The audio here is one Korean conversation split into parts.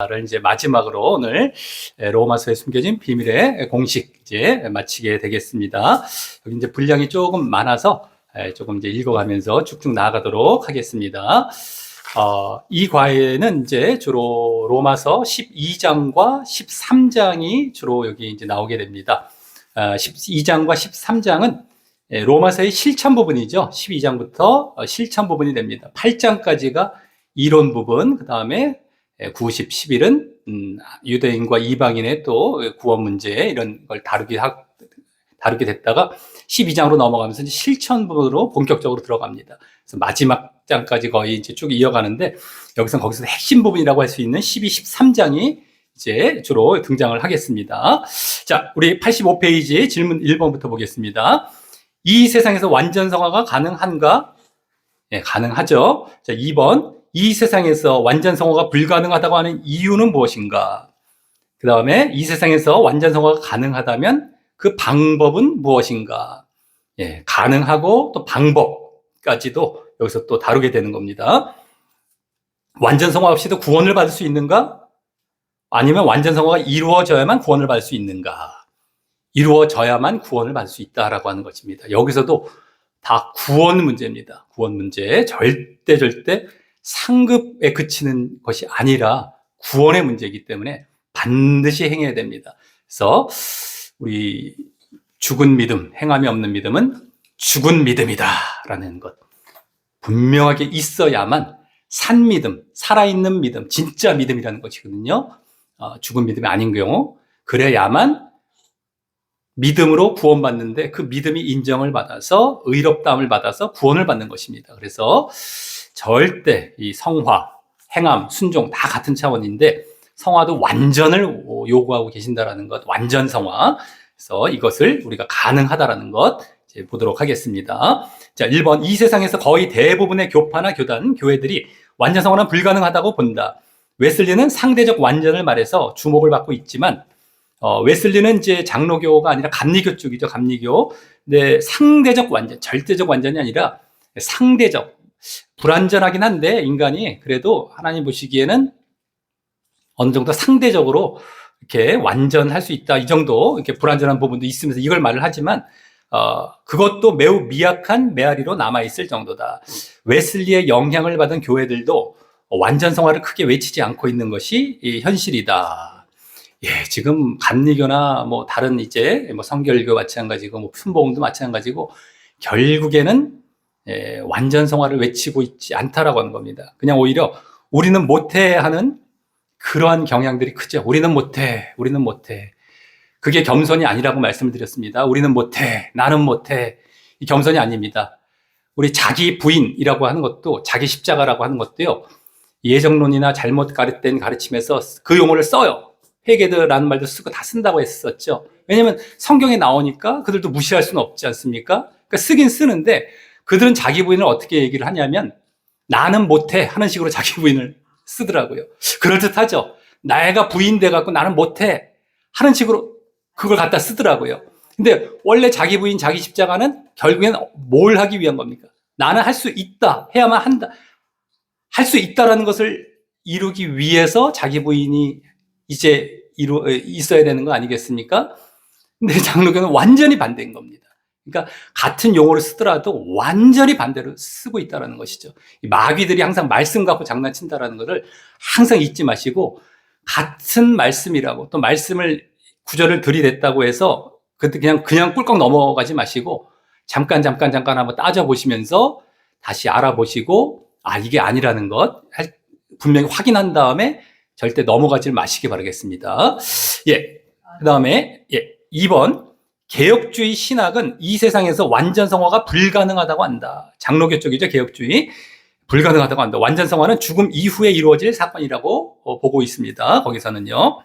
를 이제 마지막으로 오늘 로마서에 숨겨진 비밀의 공식 이제 마치게 되겠습니다. 여기 이제 분량이 조금 많아서 조금 이제 읽어가면서 쭉쭉 나아가도록 하겠습니다. 이 과에는 이제 주로 로마서 12장과 13장이 주로 여기 이제 나오게 됩니다. 12장과 13장은 로마서의 실천 부분이죠. 12장부터 실천 부분이 됩니다. 8장까지가 이론 부분, 그 다음에 9, 10, 11은 유대인과 이방인의 또 구원 문제 이런 걸 다루게 됐다가 12장으로 넘어가면서 이제 실천 부분으로 본격적으로 들어갑니다. 그래서 마지막 장까지 거의 이제 쭉 이어가는데 거기서 핵심 부분이라고 할 수 있는 12, 13장이 이제 주로 등장을 하겠습니다. 자, 우리 85페이지 질문 1번부터 보겠습니다. 이 세상에서 완전 성화가 가능한가? 네, 가능하죠. 자, 2번. 이 세상에서 완전 성화가 불가능하다고 하는 이유는 무엇인가? 그 다음에 이 세상에서 완전 성화가 가능하다면 그 방법은 무엇인가? 예, 가능하고 또 방법까지도 여기서 또 다루게 되는 겁니다. 완전 성화 없이도 구원을 받을 수 있는가? 아니면 완전 성화가 이루어져야만 구원을 받을 수 있는가? 이루어져야만 구원을 받을 수 있다라고 하는 것입니다. 여기서도 다 구원 문제입니다. 구원 문제. 절대 상급에 그치는 것이 아니라 구원의 문제이기 때문에 반드시 행해야 됩니다. 그래서 우리 죽은 믿음, 행함이 없는 믿음은 죽은 믿음이다라는 것 분명하게 있어야만 산 믿음, 살아있는 믿음, 진짜 믿음이라는 것이거든요. 죽은 믿음이 아닌 경우 그래야만 믿음으로 구원받는데 그 믿음이 인정을 받아서 의롭다함을 받아서 구원을 받는 것입니다. 그래서 절대 이 성화, 행함, 순종 다 같은 차원인데 성화도 완전을 요구하고 계신다라는 것, 완전 성화. 그래서 이것을 우리가 가능하다라는 것 이제 보도록 하겠습니다. 자, 1번. 이 세상에서 거의 대부분의 교파나 교단, 교회들이 완전 성화는 불가능하다고 본다. 웨슬리는 상대적 완전을 말해서 주목을 받고 있지만 웨슬리는 이제 장로교가 아니라 감리교 쪽이죠. 감리교. 근데 상대적 완전, 절대적 완전이 아니라 상대적, 불완전하긴 한데 인간이 그래도 하나님 보시기에는 어느 정도 상대적으로 이렇게 완전할 수 있다. 이 정도 이렇게 불완전한 부분도 있으면서 이걸 말을 하지만 그것도 매우 미약한 메아리로 남아있을 정도다. 웨슬리의 영향을 받은 교회들도 완전 성화를 크게 외치지 않고 있는 것이 현실이다. 예, 지금 감리교나 뭐 다른 이제 뭐 성결교 마찬가지고 뭐 순복음도 마찬가지고 결국에는 완전 성화를 외치고 있지 않다라고 하는 겁니다. 그냥 오히려 우리는 못해 하는 그러한 경향들이 크죠. 우리는 못해. 그게 겸손이 아니라고 말씀을 드렸습니다. 우리는 못해. 나는 못해. 이 겸손이 아닙니다. 우리 자기 부인이라고 하는 것도 자기 십자가라고 하는 것도요. 예정론이나 잘못 가르친 가르침에서 그 용어를 써요. 회개드라는 말도 쓰고 다 쓴다고 했었죠. 왜냐하면 성경에 나오니까 그들도 무시할 수는 없지 않습니까? 그러니까 쓰긴 쓰는데 그들은 자기 부인을 어떻게 얘기를 하냐면 나는 못해 하는 식으로 자기 부인을 쓰더라고요. 그럴듯하죠. 나애가 부인 돼갖고 나는 못해 하는 식으로 그걸 갖다 쓰더라고요. 근데 원래 자기 부인 자기 십자가는 결국엔 뭘 하기 위한 겁니까? 나는 할 수 있다. 해야만 한다. 할 수 있다라는 것을 이루기 위해서 자기 부인이 이제 있어야 되는 거 아니겠습니까? 근데 장로교는 완전히 반대인 겁니다. 그러니까 같은 용어를 쓰더라도 완전히 반대로 쓰고 있다는 것이죠. 마귀들이 항상 말씀 갖고 장난친다라는 것을 항상 잊지 마시고 같은 말씀이라고 또 말씀을 구절을 들이댔다고 해서 그때 그냥 꿀꺽 넘어가지 마시고 잠깐 한번 따져보시면서 다시 알아보시고 이게 아니라는 것 분명히 확인한 다음에 절대 넘어가지 마시기 바라겠습니다. 예. 그 다음에 2번. 개혁주의 신학은 이 세상에서 완전 성화가 불가능하다고 한다. 장로교 쪽이죠. 개혁주의. 불가능하다고 한다. 완전 성화는 죽음 이후에 이루어질 사건이라고 보고 있습니다. 거기서는요.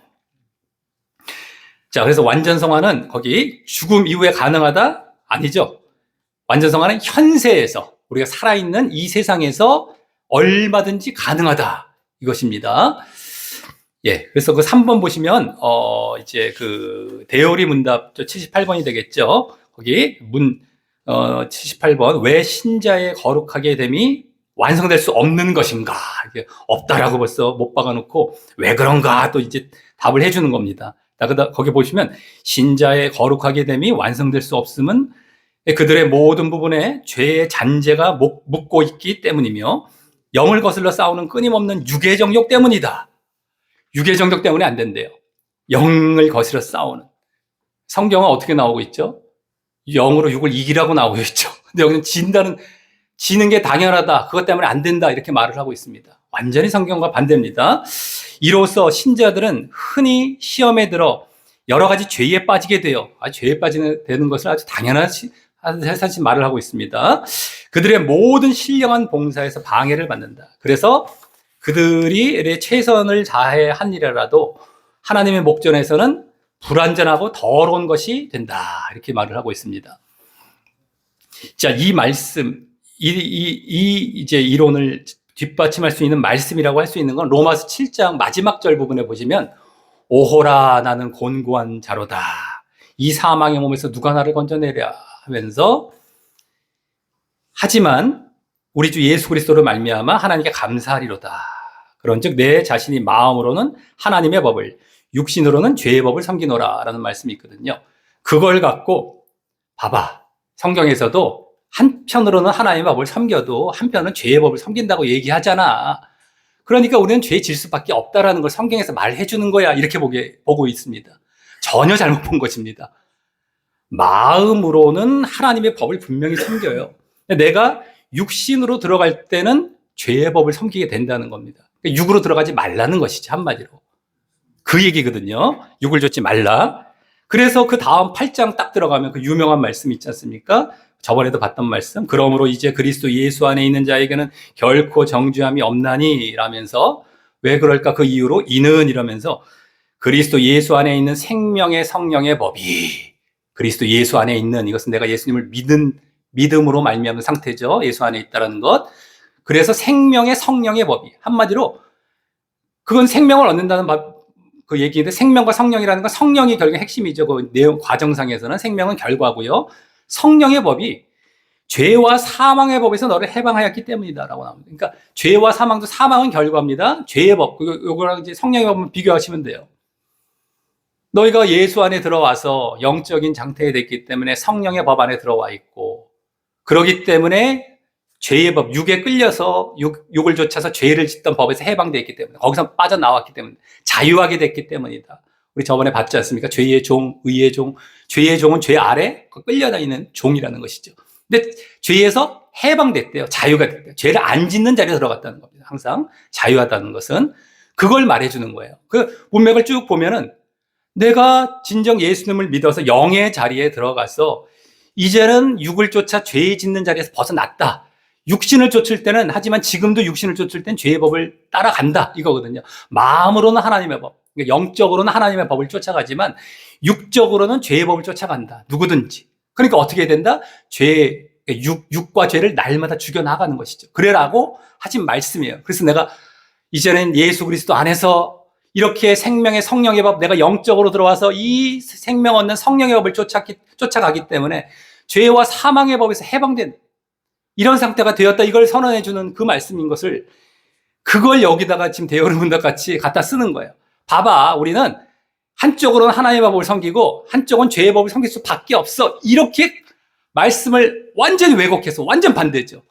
자, 그래서 완전 성화는 거기 죽음 이후에 가능하다? 아니죠. 완전 성화는 현세에서 우리가 살아있는 이 세상에서 얼마든지 가능하다. 이것입니다. 예, 그래서 그 3번 보시면, 이제 그, 대요리 문답, 78번이 되겠죠. 거기, 78번, 왜 신자의 거룩하게 됨이 완성될 수 없는 것인가? 이게 없다라고 벌써 못 박아놓고 왜 그런가 또 이제 답을 해주는 겁니다. 거기 보시면 신자의 거룩하게 됨이 완성될 수 없음은 그들의 모든 부분에 죄의 잔재가 묻고 있기 때문이며 영을 거슬러 싸우는 끊임없는 육의 정욕 때문이다. 육의 정욕 때문에 안 된대요. 영을 거슬러 싸우는. 성경은 어떻게 나오고 있죠? 영으로 육을 이기라고 나오고 있죠. 근데 여기는 지는 게 당연하다. 그것 때문에 안 된다. 이렇게 말을 하고 있습니다. 완전히 성경과 반대입니다. 이로써 신자들은 흔히 시험에 들어 여러 가지 죄에 빠지게 돼요. 죄에 되는 것을 아주 당연하지 사실 말을 하고 있습니다. 그들의 모든 신령한 봉사에서 방해를 받는다. 그래서 그들이 최선을 다해 한 일이라도 하나님의 목전에서는 불완전하고 더러운 것이 된다. 이렇게 말을 하고 있습니다. 자, 이 말씀, 이제 이론을 뒷받침할 수 있는 말씀이라고 할 수 있는 건 로마서 7장 마지막 절 부분에 보시면 오호라 나는 곤고한 자로다. 이 사망의 몸에서 누가 나를 건져내랴 하면서 하지만 우리 주 예수 그리스도로 말미암아 하나님께 감사하리로다. 그런즉 내 자신이 마음으로는 하나님의 법을 육신으로는 죄의 법을 섬기노라 라는 말씀이 있거든요. 그걸 갖고 봐봐. 성경에서도 한편으로는 하나님의 법을 섬겨도 한편은 죄의 법을 섬긴다고 얘기하잖아. 그러니까 우리는 죄 질 수밖에 없다라는 걸 성경에서 말해 주는 거야. 이렇게 보고 있습니다. 전혀 잘못 본 것입니다. 마음으로는 하나님의 법을 분명히 섬겨요. 내가 육신으로 들어갈 때는 죄의 법을 섬기게 된다는 겁니다. 육으로 들어가지 말라는 것이지, 한마디로. 그 얘기거든요. 육을 좇지 말라. 그래서 그 다음 8장 딱 들어가면 그 유명한 말씀이 있지 않습니까? 저번에도 봤던 말씀. 그러므로 이제 그리스도 예수 안에 있는 자에게는 결코 정죄함이 없나니 라면서 왜 그럴까? 그 이유로 이는 이러면서 그리스도 예수 안에 있는 생명의 성령의 법이 그리스도 예수 안에 있는 이것은 내가 예수님을 믿음으로 말미암은 상태죠. 예수 안에 있다는 것. 그래서 생명의 성령의 법이 한마디로 그건 생명을 얻는다는 그 얘기인데 생명과 성령이라는 건 성령이 결국에 핵심이죠. 그 내용 과정상에서는 생명은 결과고요. 성령의 법이 죄와 사망의 법에서 너를 해방하였기 때문이다라고 나옵니다. 그러니까 죄와 사망은 결과입니다. 죄의 법, 요거랑 이제 성령의 법을 비교하시면 돼요. 너희가 예수 안에 들어와서 영적인 상태에 됐기 때문에 성령의 법 안에 들어와 있고, 그러기 때문에 죄의 법, 육에 끌려서 육을 좇아서 죄를 짓던 법에서 해방되어 있기 때문에, 거기서 빠져나왔기 때문에 자유하게 됐기 때문이다. 우리 저번에 봤지 않습니까? 죄의 종, 의의 종. 죄의 종은 죄 아래 끌려다니는 종이라는 것이죠. 근데 죄에서 해방됐대요. 자유가 됐대요. 죄를 안 짓는 자리에 들어갔다는 겁니다. 항상 자유하다는 것은 그걸 말해주는 거예요. 그 문맥을 쭉 보면은 내가 진정 예수님을 믿어서 영의 자리에 들어가서 이제는 육을 쫓아 죄 짓는 자리에서 벗어났다. 육신을 쫓을 때는, 하지만 지금도 육신을 쫓을 땐 죄의 법을 따라간다. 이거거든요. 마음으로는 하나님의 법, 그러니까 영적으로는 하나님의 법을 쫓아가지만 육적으로는 죄의 법을 쫓아간다. 누구든지. 그러니까 어떻게 된다? 육과 죄를 날마다 죽여나가는 것이죠. 그래라고 하신 말씀이에요. 그래서 내가 이제는 예수 그리스도 안에서 이렇게 생명의 성령의 법, 내가 영적으로 들어와서 이 생명 얻는 성령의 법을 쫓아가기 때문에 죄와 사망의 법에서 해방된 이런 상태가 되었다. 이걸 선언해주는 그 말씀인 것을, 그걸 여기다가 지금 대여름문답 같이 갖다 쓰는 거예요. 봐봐, 우리는 한쪽으로는 하나님의 법을 섬기고 한쪽은 죄의 법을 섬길 수밖에 없어. 이렇게 말씀을 완전히 왜곡해서 완전 반대죠.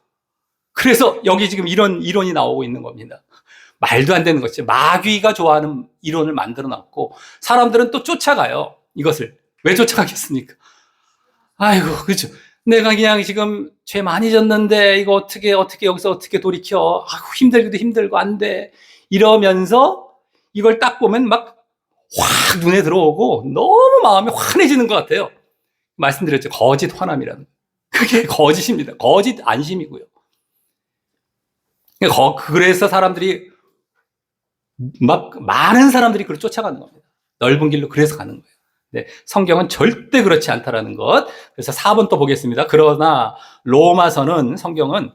그래서 여기 지금 이런 이론이 나오고 있는 겁니다. 말도 안 되는 것이죠. 마귀가 좋아하는 이론을 만들어 놨고 사람들은 또 쫓아가요. 이것을. 왜 쫓아가겠습니까? 아이고, 그렇죠. 내가 그냥 지금 죄 많이 졌는데 이거 어떻게 여기서 어떻게 돌이켜? 아이고, 힘들기도 힘들고 안 돼. 이러면서 이걸 딱 보면 막 확 눈에 들어오고 너무 마음이 환해지는 것 같아요. 말씀드렸죠. 거짓 화남이라는. 그게 거짓입니다. 거짓 안심이고요. 그래서 사람들이 많은 사람들이 그걸 쫓아가는 겁니다. 넓은 길로 그래서 가는 거예요. 네, 성경은 절대 그렇지 않다라는 것. 그래서 4번 또 보겠습니다. 그러나 로마서는 성경은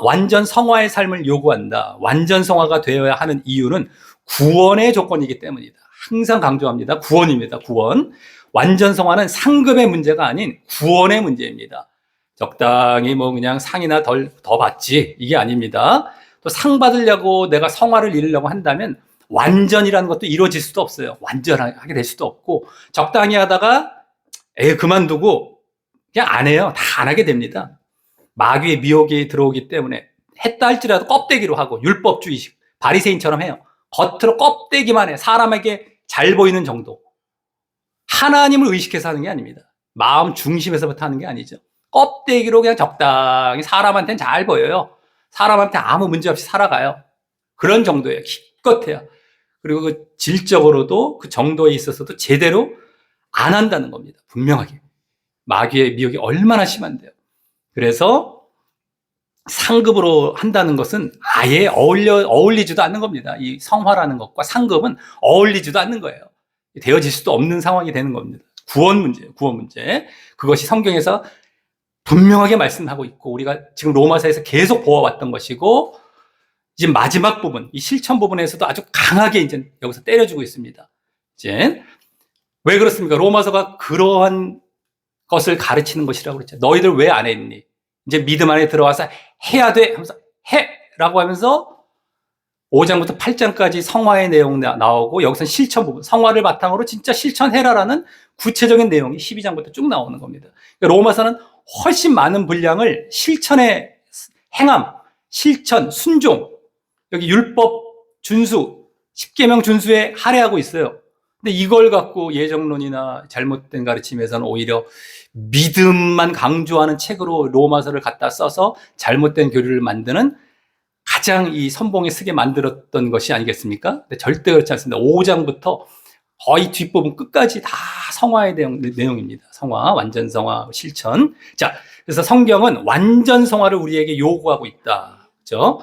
완전 성화의 삶을 요구한다. 완전 성화가 되어야 하는 이유는 구원의 조건이기 때문이다. 항상 강조합니다. 구원입니다. 구원. 완전 성화는 상급의 문제가 아닌 구원의 문제입니다. 적당히 뭐 그냥 상이나 더 받지. 이게 아닙니다. 또 상 받으려고 내가 성화를 이루려고 한다면 완전이라는 것도 이루어질 수도 없어요. 완전하게 될 수도 없고, 적당히 하다가 그만두고 그냥 안 해요. 다 안 하게 됩니다. 마귀의 미혹이 들어오기 때문에 했다 할지라도 껍데기로 하고 율법주의식 바리새인처럼 해요. 겉으로 껍데기만 해. 사람에게 잘 보이는 정도. 하나님을 의식해서 하는 게 아닙니다. 마음 중심에서부터 하는 게 아니죠. 껍데기로 그냥 적당히 사람한테는 잘 보여요. 사람한테 아무 문제 없이 살아가요. 그런 정도예요. 기껏해요. 그리고 그 질적으로도 그 정도에 있어서도 제대로 안 한다는 겁니다. 분명하게. 마귀의 미혹이 얼마나 심한데요. 그래서 상급으로 한다는 것은 아예 어울리지도 않는 겁니다. 이 성화라는 것과 상급은 어울리지도 않는 거예요. 되어질 수도 없는 상황이 되는 겁니다. 구원 문제예요. 구원 문제. 그것이 성경에서 분명하게 말씀하고 있고, 우리가 지금 로마서에서 계속 보아왔던 것이고, 이제 마지막 부분, 이 실천 부분에서도 아주 강하게 이제 여기서 때려주고 있습니다. 이제 왜 그렇습니까? 로마서가 그러한 것을 가르치는 것이라고 그랬죠. 너희들 왜 안 했니? 이제 믿음 안에 들어와서 해야 돼 하면서 해라고 하면서 5장부터 8장까지 성화의 내용 나오고, 여기서 실천 부분, 성화를 바탕으로 진짜 실천해라라는 구체적인 내용이 12장부터 쭉 나오는 겁니다. 그러니까 로마서는 훨씬 많은 분량을 실천의 행함, 실천, 순종, 여기 율법 준수, 십계명 준수에 할애하고 있어요. 근데 이걸 갖고 예정론이나 잘못된 가르침에서는 오히려 믿음만 강조하는 책으로 로마서를 갖다 써서 잘못된 교리를 만드는 가장 이 선봉에 쓰게 만들었던 것이 아니겠습니까? 근데 절대 그렇지 않습니다. 5장부터 거의 뒷부분 끝까지 다 성화의 내용입니다. 성화, 완전 성화, 실천. 자, 그래서 성경은 완전 성화를 우리에게 요구하고 있다. 그렇죠?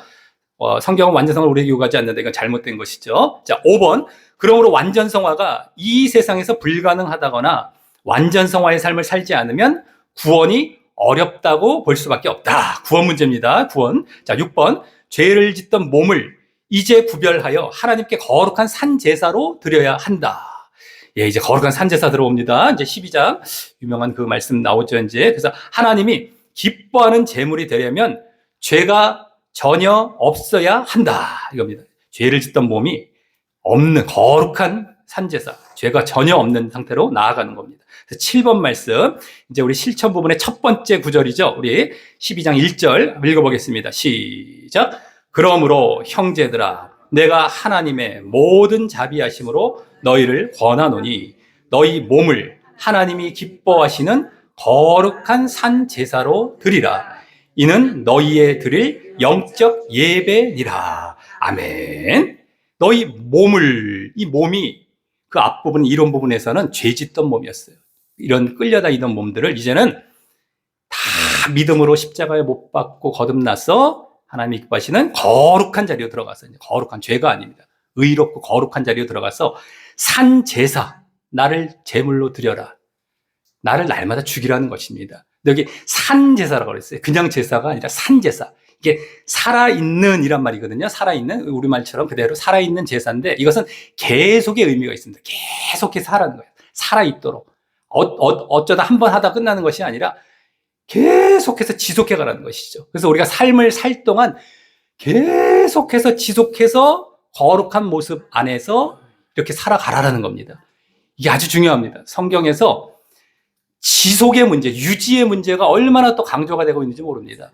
성경은 완전 성화를 우리에게 요구하지 않는다. 이건 잘못된 것이죠. 자, 5번. 그러므로 완전 성화가 이 세상에서 불가능하다거나 완전 성화의 삶을 살지 않으면 구원이 어렵다고 볼 수밖에 없다. 구원 문제입니다. 구원. 자, 6번. 죄를 짓던 몸을 이제 구별하여 하나님께 거룩한 산제사로 드려야 한다. 예, 이제 거룩한 산제사 들어옵니다. 이제 12장 유명한 그 말씀 나오죠, 이제. 그래서 하나님이 기뻐하는 제물이 되려면 죄가 전혀 없어야 한다. 이겁니다. 죄를 짓던 몸이 없는 거룩한 산제사, 죄가 전혀 없는 상태로 나아가는 겁니다. 그래서 7번 말씀, 이제 우리 실천 부분의 첫 번째 구절이죠. 우리 12장 1절 읽어보겠습니다. 시작. 그러므로 형제들아, 내가 하나님의 모든 자비하심으로 너희를 권하노니 너희 몸을 하나님이 기뻐하시는 거룩한 산 제사로 드리라. 이는 너희의 드릴 영적 예배니라. 아멘. 너희 몸을, 이 몸이 그 앞부분 이론 부분에서는 죄 짓던 몸이었어요. 이런 끌려다니던 몸들을 이제는 다 믿음으로 십자가에 못 박고 거듭나서 하나님이 기뻐하시는 거룩한 자리로 들어가서, 거룩한 죄가 아닙니다. 의롭고 거룩한 자리로 들어가서 산 제사, 나를 제물로 드려라. 나를 날마다 죽이라는 것입니다. 여기 산 제사라고 그랬어요. 그냥 제사가 아니라 산 제사. 이게 살아있는 이란 말이거든요. 살아있는, 우리말처럼 그대로 살아있는 제사인데, 이것은 계속의 의미가 있습니다. 계속해서 하라는 거예요. 살아있도록. 어쩌다 한 번 하다 끝나는 것이 아니라 계속해서 지속해 가라는 것이죠. 그래서 우리가 삶을 살 동안 계속해서 지속해서 거룩한 모습 안에서 이렇게 살아가라는 겁니다. 이게 아주 중요합니다. 성경에서 지속의 문제, 유지의 문제가 얼마나 또 강조가 되고 있는지 모릅니다.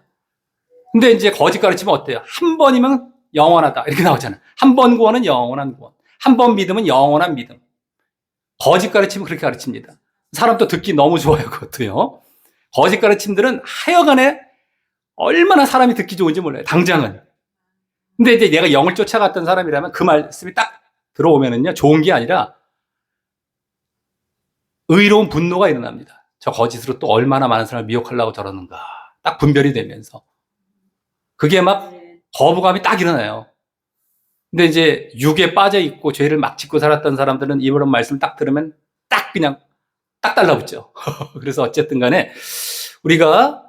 근데 이제 거짓 가르치면 어때요? 한 번이면 영원하다. 이렇게 나오잖아요. 한 번 구원은 영원한 구원. 한 번 믿음은 영원한 믿음. 거짓 가르치면 그렇게 가르칩니다. 사람 또 듣기 너무 좋아요, 그것도요. 거짓 가르침들은 하여간에 얼마나 사람이 듣기 좋은지 몰라요, 당장은. 근데 이제 내가 영을 쫓아갔던 사람이라면 그 말씀이 딱 들어오면은요, 좋은 게 아니라 의로운 분노가 일어납니다. 저 거짓으로 또 얼마나 많은 사람을 미혹하려고 저러는가. 딱 분별이 되면서. 그게 막 거부감이 딱 일어나요. 근데 이제 육에 빠져 있고 죄를 막 짓고 살았던 사람들은 이런 말씀 딱 들으면 딱 그냥 딱 달라붙죠. 그래서 어쨌든 간에 우리가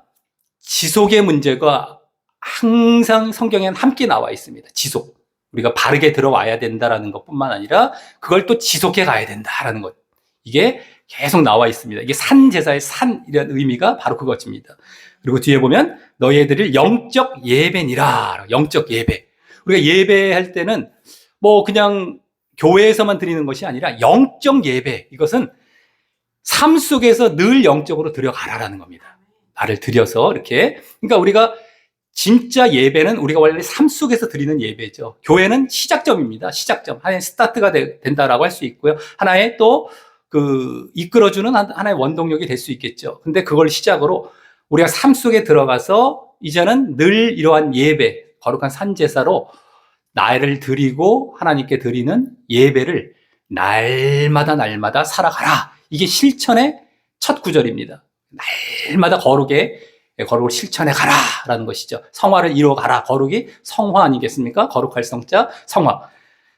지속의 문제가 항상 성경에는 함께 나와 있습니다. 지속. 우리가 바르게 들어와야 된다라는 것뿐만 아니라 그걸 또 지속해 가야 된다라는 것. 이게 계속 나와 있습니다. 이게 산 제사의 산이라는 의미가 바로 그것입니다. 그리고 뒤에 보면 너희에 드릴 영적 예배니라. 영적 예배. 우리가 예배할 때는 뭐 그냥 교회에서만 드리는 것이 아니라 영적 예배. 이것은 삶 속에서 늘 영적으로 들여가라라는 겁니다. 나를 들여서 이렇게. 그러니까 우리가 진짜 예배는 우리가 원래 삶 속에서 드리는 예배죠. 교회는 시작점입니다. 시작점. 하나의 스타트가 된다라고 할 수 있고요. 하나의 또 이끌어주는 하나의 원동력이 될 수 있겠죠. 근데 그걸 시작으로 우리가 삶 속에 들어가서 이제는 늘 이러한 예배, 거룩한 산제사로 나를 드리고 하나님께 드리는 예배를 날마다 살아가라. 이게 실천의 첫 구절입니다. 날마다 거룩을 실천해 가라라는 것이죠. 성화를 이루어 가라. 거룩이 성화 아니겠습니까? 거룩할 성자 성화.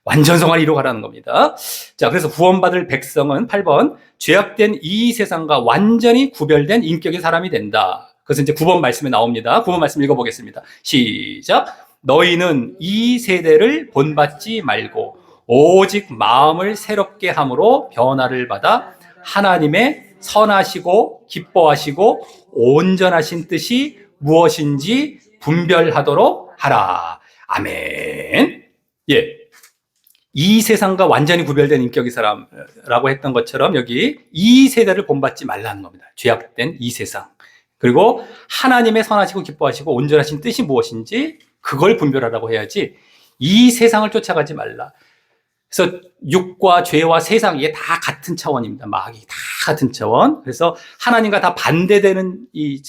완전 성화를 이루어 가라는 겁니다. 자, 그래서 구원받을 백성은 8번 죄악된 이 세상과 완전히 구별된 인격의 사람이 된다. 그래서 이제 9번 말씀에 나옵니다. 9번 말씀 읽어보겠습니다. 시작. 너희는 이 세대를 본받지 말고 오직 마음을 새롭게 함으로 변화를 받아 하나님의 선하시고 기뻐하시고 온전하신 뜻이 무엇인지 분별하도록 하라. 아멘. 예. 이 세상과 완전히 구별된 인격의 사람라고 했던 것처럼 여기 이 세대를 본받지 말라는 겁니다. 죄악된 이 세상. 그리고 하나님의 선하시고 기뻐하시고 온전하신 뜻이 무엇인지 그걸 분별하라고 해야지 이 세상을 쫓아가지 말라. 그래서 육과 죄와 세상 이게 다 같은 차원입니다. 마귀 다 같은 차원. 그래서 하나님과 다 반대되는 이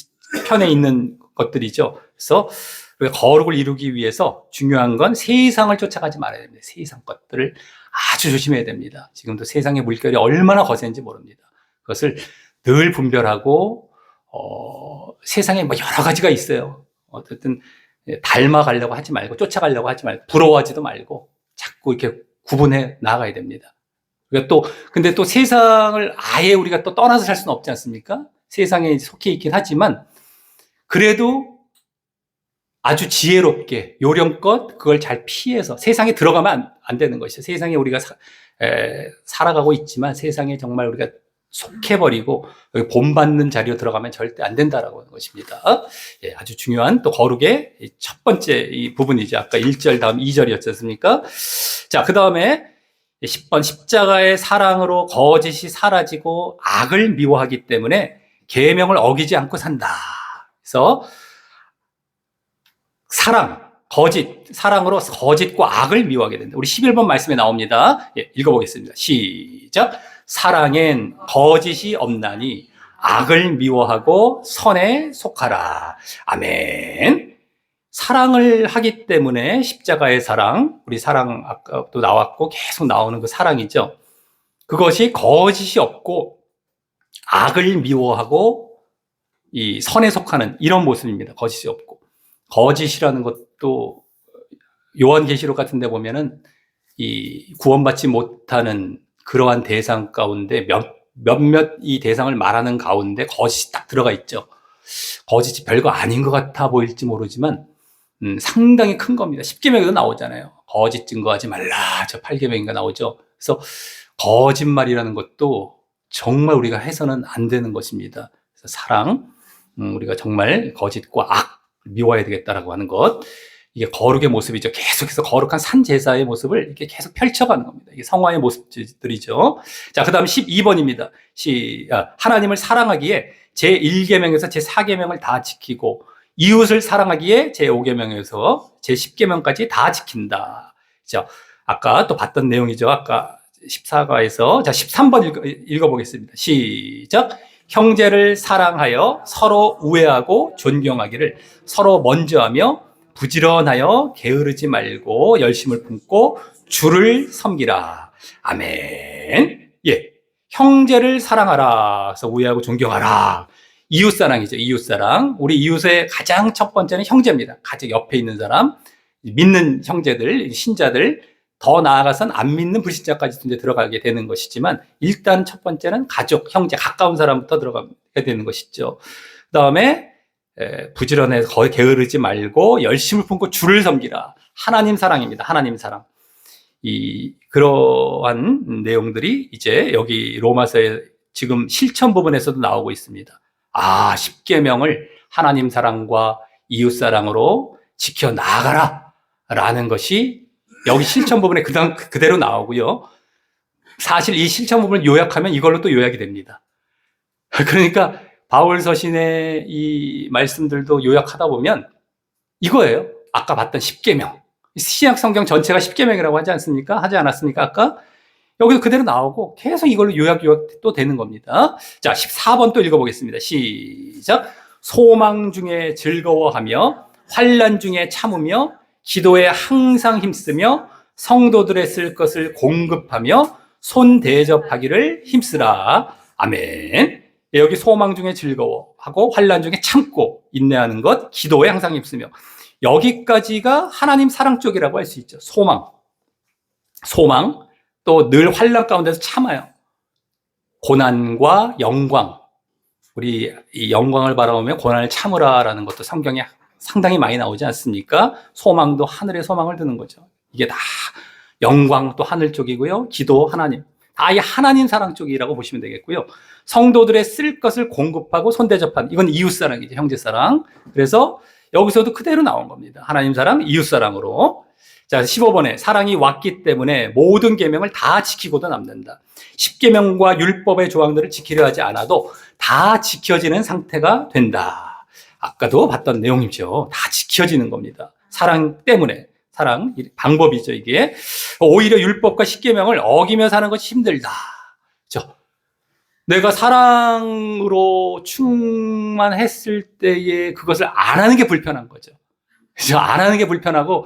편에 있는 것들이죠. 그래서 거룩을 이루기 위해서 중요한 건 세상을 쫓아가지 말아야 됩니다. 세상 것들을 아주 조심해야 됩니다. 지금도 세상의 물결이 얼마나 거센지 모릅니다. 그것을 늘 분별하고 세상에 뭐 여러 가지가 있어요. 어쨌든 닮아가려고 하지 말고 쫓아가려고 하지 말고 부러워하지도 말고 자꾸 이렇게 구분해 나가야 됩니다. 그러니까 근데 또 세상을 아예 우리가 또 떠나서 살 수는 없지 않습니까? 세상에 속해 있긴 하지만 그래도 아주 지혜롭게 요령껏 그걸 잘 피해서 세상에 들어가면 안 되는 것이죠. 세상에 우리가 살아가고 있지만 세상에 정말 우리가 속해버리고 여기 본받는 자리로 들어가면 절대 안 된다라고 하는 것입니다. 예, 아주 중요한 또 거룩의 첫 번째 이 부분이죠. 아까 1절 다음 2절이었지 않습니까? 자, 그 다음에 10번 십자가의 사랑으로 거짓이 사라지고 악을 미워하기 때문에 계명을 어기지 않고 산다. 그래서 사랑으로 거짓과 악을 미워하게 된다. 우리 11번 말씀에 나옵니다. 예, 읽어보겠습니다. 시작. 사랑엔 거짓이 없나니 악을 미워하고 선에 속하라. 아멘. 사랑을 하기 때문에 십자가의 사랑, 우리 사랑 아까도 나왔고 계속 나오는 그 사랑이죠. 그것이 거짓이 없고 악을 미워하고 이 선에 속하는 이런 모습입니다. 거짓이 없고. 거짓이라는 것도 요한계시록 같은 데 보면은 이 구원받지 못하는 그러한 대상 가운데 몇몇 이 대상을 말하는 가운데 거짓이 딱 들어가 있죠. 거짓이 별거 아닌 것 같아 보일지 모르지만 상당히 큰 겁니다. 10계명에도 나오잖아요. 거짓 증거하지 말라. 저 8계명인가 나오죠. 그래서 거짓말이라는 것도 정말 우리가 해서는 안 되는 것입니다. 그래서 사랑, 우리가 정말 거짓과 악 미워해야 되겠다라고 하는 것. 이게 거룩의 모습이죠. 계속해서 거룩한 산제사의 모습을 이렇게 계속 펼쳐가는 겁니다. 이게 성화의 모습들이죠. 자, 그 다음 12번입니다. 하나님을 사랑하기에 제1계명에서 제4계명을 다 지키고 이웃을 사랑하기에 제5계명에서 제10계명까지 다 지킨다. 그죠? 아까 또 봤던 내용이죠. 아까 14과에서. 자, 13번 읽어보겠습니다. 시작. 형제를 사랑하여 서로 우애하고 존경하기를 서로 먼저 하며 부지런하여 게으르지 말고 열심을 품고 주를 섬기라. 아멘. 예. 형제를 사랑하라. 그래서 우애하고 존경하라. 이웃사랑이죠. 이웃사랑. 우리 이웃의 가장 첫 번째는 형제입니다. 가장 옆에 있는 사람, 믿는 형제들, 신자들, 더 나아가선 안 믿는 불신자까지도 이제 들어가게 되는 것이지만 일단 첫 번째는 가족, 형제, 가까운 사람부터 들어가야 되는 것이죠. 그 다음에 부지런해서 거의 게으르지 말고 열심을 품고 주를 섬기라. 하나님 사랑입니다. 하나님 사랑. 그러한 내용들이 이제 여기 로마서의 지금 실천 부분에서도 나오고 있습니다. 아, 십계명을 하나님 사랑과 이웃 사랑으로 지켜 나가라 라는 것이 여기 실천 부분에 그대로 나오고요. 사실 이 실천 부분을 요약하면 이걸로 또 요약이 됩니다. 그러니까 바울 서신의 이 말씀들도 요약하다 보면 이거예요. 아까 봤던 십계명. 신약 성경 전체가 십계명이라고 하지 않습니까? 하지 않았습니까? 아까 여기도 그대로 나오고 계속 이걸로 요약 또 되는 겁니다. 자, 14번 또 읽어보겠습니다. 시작. 소망 중에 즐거워하며 환난 중에 참으며 기도에 항상 힘쓰며 성도들의 쓸 것을 공급하며 손 대접하기를 힘쓰라. 아멘. 여기 소망 중에 즐거워하고 환난 중에 참고 인내하는 것, 기도에 항상 힘쓰며, 여기까지가 하나님 사랑 쪽이라고 할 수 있죠. 소망, 또 늘 환난 가운데서 참아요. 고난과 영광, 우리 이 영광을 바라보며 고난을 참으라라는 것도 성경에 상당히 많이 나오지 않습니까? 소망도 하늘의 소망을 두는 거죠. 이게 다 영광 또 하늘 쪽이고요. 기도 하나님, 다 이 하나님 사랑 쪽이라고 보시면 되겠고요. 성도들의 쓸 것을 공급하고 손대접하는, 이건 이웃 사랑이죠. 형제 사랑. 그래서 여기서도 그대로 나온 겁니다. 하나님 사랑, 이웃 사랑으로. 자, 15번에 사랑이 왔기 때문에 모든 계명을 다 지키고도 남는다. 십계명과 율법의 조항들을 지키려 하지 않아도 다 지켜지는 상태가 된다. 아까도 봤던 내용이죠. 다 지켜지는 겁니다. 사랑 때문에. 사랑 방법이죠, 이게. 오히려 율법과 십계명을 어기며 사는 것이 힘들다. 그렇죠? 내가 사랑으로 충만했을 때에 그것을 안 하는 게 불편한 거죠. 그죠? 안 하는 게 불편하고,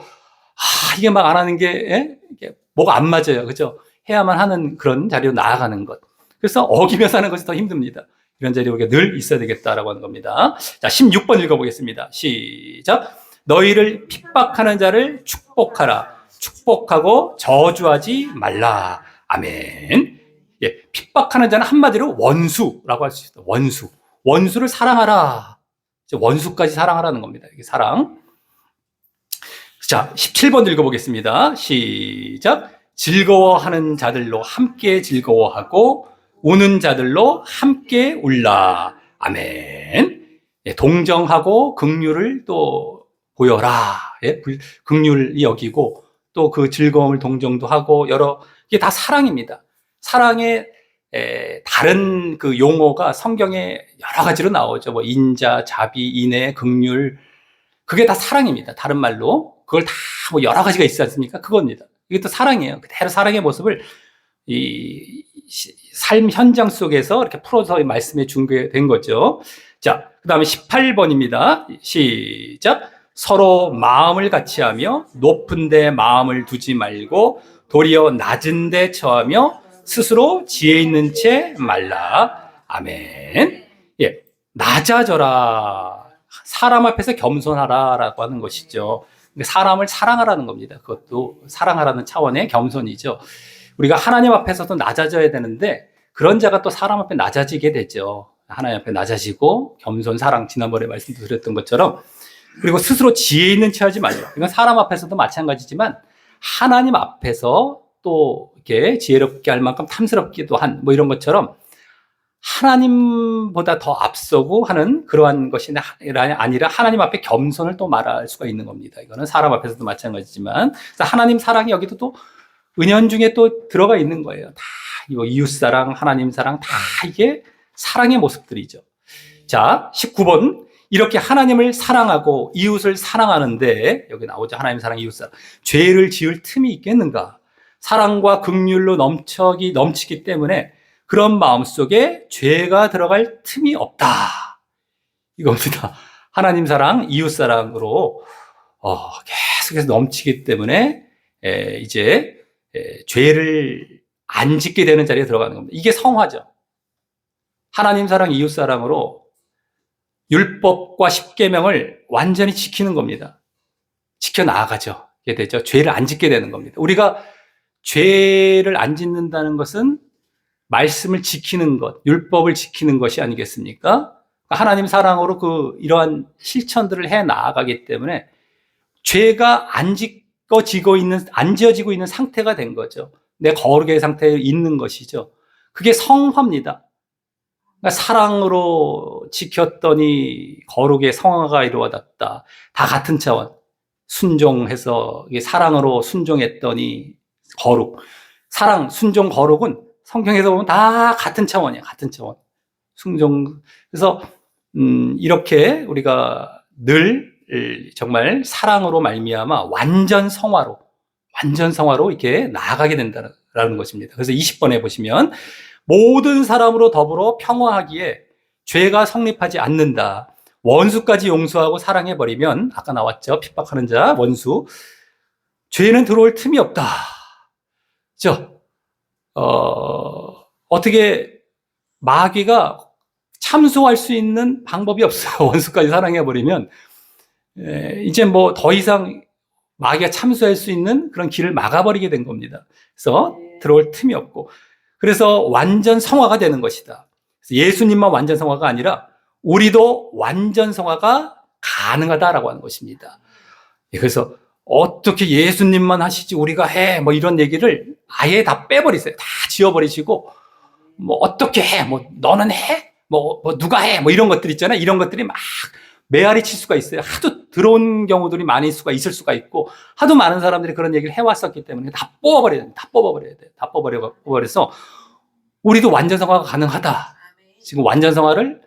이게 막 안 하는 게, 이게 뭐가 안 맞아요. 그죠? 해야만 하는 그런 자리로 나아가는 것. 그래서 어기며 사는 것이 더 힘듭니다. 이런 자리에 우리가 늘 있어야 되겠다라고 하는 겁니다. 자, 16번 읽어보겠습니다. 시작. 너희를 핍박하는 자를 축복하라. 축복하고 저주하지 말라. 아멘. 예, 핍박하는 자는 한마디로 원수라고 할 수 있어요. 원수. 원수를 사랑하라. 원수까지 사랑하라는 겁니다. 이게 사랑. 자, 17번 읽어보겠습니다. 시작. 즐거워하는 자들로 함께 즐거워하고 우는 자들로 함께 울라. 아멘. 예, 동정하고 긍휼을 또 보여라. 예, 긍휼히 여기고 또 그 즐거움을 동정도 하고 이게 다 사랑입니다. 사랑의 다른 그 용어가 성경에 여러 가지로 나오죠. 뭐 인자, 자비, 인애, 긍휼, 그게 다 사랑입니다. 다른 말로 그걸 다 뭐 여러 가지가 있지 않습니까? 그겁니다. 이게 또 사랑이에요. 그대로 사랑의 모습을 이 삶 현장 속에서 이렇게 풀어서 말씀해 준 게 된 거죠. 자, 그 다음에 18번입니다. 시작. 서로 마음을 같이 하며 높은 데 마음을 두지 말고 도리어 낮은 데 처하며 스스로 지혜 있는 채 말라. 아멘. 예, 낮아져라. 사람 앞에서 겸손하라라고 하는 것이죠. 사람을 사랑하라는 겁니다. 그것도 사랑하라는 차원의 겸손이죠. 우리가 하나님 앞에서도 낮아져야 되는데 그런 자가 또 사람 앞에 낮아지게 되죠. 하나님 앞에 낮아지고 겸손, 사랑, 지난번에 말씀도 드렸던 것처럼. 그리고 스스로 지혜 있는 채 하지 말라. 이건 사람 앞에서도 마찬가지지만 하나님 앞에서 또 이렇게 지혜롭게 할 만큼 탐스럽기도 한 뭐 이런 것처럼 하나님보다 더 앞서고 하는 그러한 것이 아니라 하나님 앞에 겸손을 또 말할 수가 있는 겁니다. 이거는 사람 앞에서도 마찬가지지만 하나님 사랑이 여기도 또 은연중에 또 들어가 있는 거예요. 다 이웃 사랑, 하나님 사랑, 다 이게 사랑의 모습들이죠. 자, 19번. 이렇게 하나님을 사랑하고 이웃을 사랑하는데 여기 나오죠. 하나님 사랑, 이웃 사랑. 죄를 지을 틈이 있겠는가? 사랑과 긍휼로 넘치기 때문에 그런 마음속에 죄가 들어갈 틈이 없다. 이겁니다. 하나님 사랑, 이웃 사랑으로 계속해서 넘치기 때문에 이제 죄를 안 짓게 되는 자리에 들어가는 겁니다. 이게 성화죠. 하나님 사랑, 이웃 사랑으로 율법과 십계명을 완전히 지키는 겁니다. 지켜나가죠. 이게 되죠. 죄를 안 짓게 되는 겁니다. 우리가 죄를 안 짓는다는 것은 말씀을 지키는 것, 율법을 지키는 것이 아니겠습니까? 하나님 사랑으로 이러한 실천들을 해 나아가기 때문에 죄가 안 지어지고 있는 상태가 된 거죠. 내 거룩의 상태에 있는 것이죠. 그게 성화입니다. 그러니까 사랑으로 지켰더니 거룩의 성화가 이루어졌다. 다 같은 차원. 순종해서 사랑으로 순종했더니 거룩. 사랑, 순종, 거룩은 성경에서 보면 다 같은 차원이에요. 같은 차원. 순종. 그래서 이렇게 우리가 늘 정말 사랑으로 말미암아 완전 성화로 이렇게 나아가게 된다는 것입니다. 그래서 20번에 보시면 모든 사람으로 더불어 평화하기에 죄가 성립하지 않는다. 원수까지 용서하고 사랑해버리면 아까 나왔죠. 핍박하는 자, 원수. 죄는 들어올 틈이 없다. 그죠? 어떻게 마귀가 참소할 수 있는 방법이 없어요. 원수까지 사랑해버리면. 이제 뭐 더 이상 마귀가 참소할 수 있는 그런 길을 막아버리게 된 겁니다. 그래서 들어올 틈이 없고. 그래서 완전 성화가 되는 것이다. 예수님만 완전 성화가 아니라 우리도 완전 성화가 가능하다라고 하는 것입니다. 그래서 어떻게 예수님만 하시지 우리가 해 뭐 이런 얘기를 아예 다 빼버리세요. 다 지워버리시고 뭐 어떻게 해 뭐 너는 해 뭐 누가 해 뭐 이런 것들 있잖아요. 이런 것들이 막 메아리 칠 수가 있어요. 하도 들어온 경우들이 많을 수가 있을 수가 있고 하도 많은 사람들이 그런 얘기를 해왔었기 때문에 다 뽑아버려야 돼요. 다 뽑아버려야 돼요. 다 뽑아버려서 우리도 완전 성화가 가능하다. 지금 완전 성화를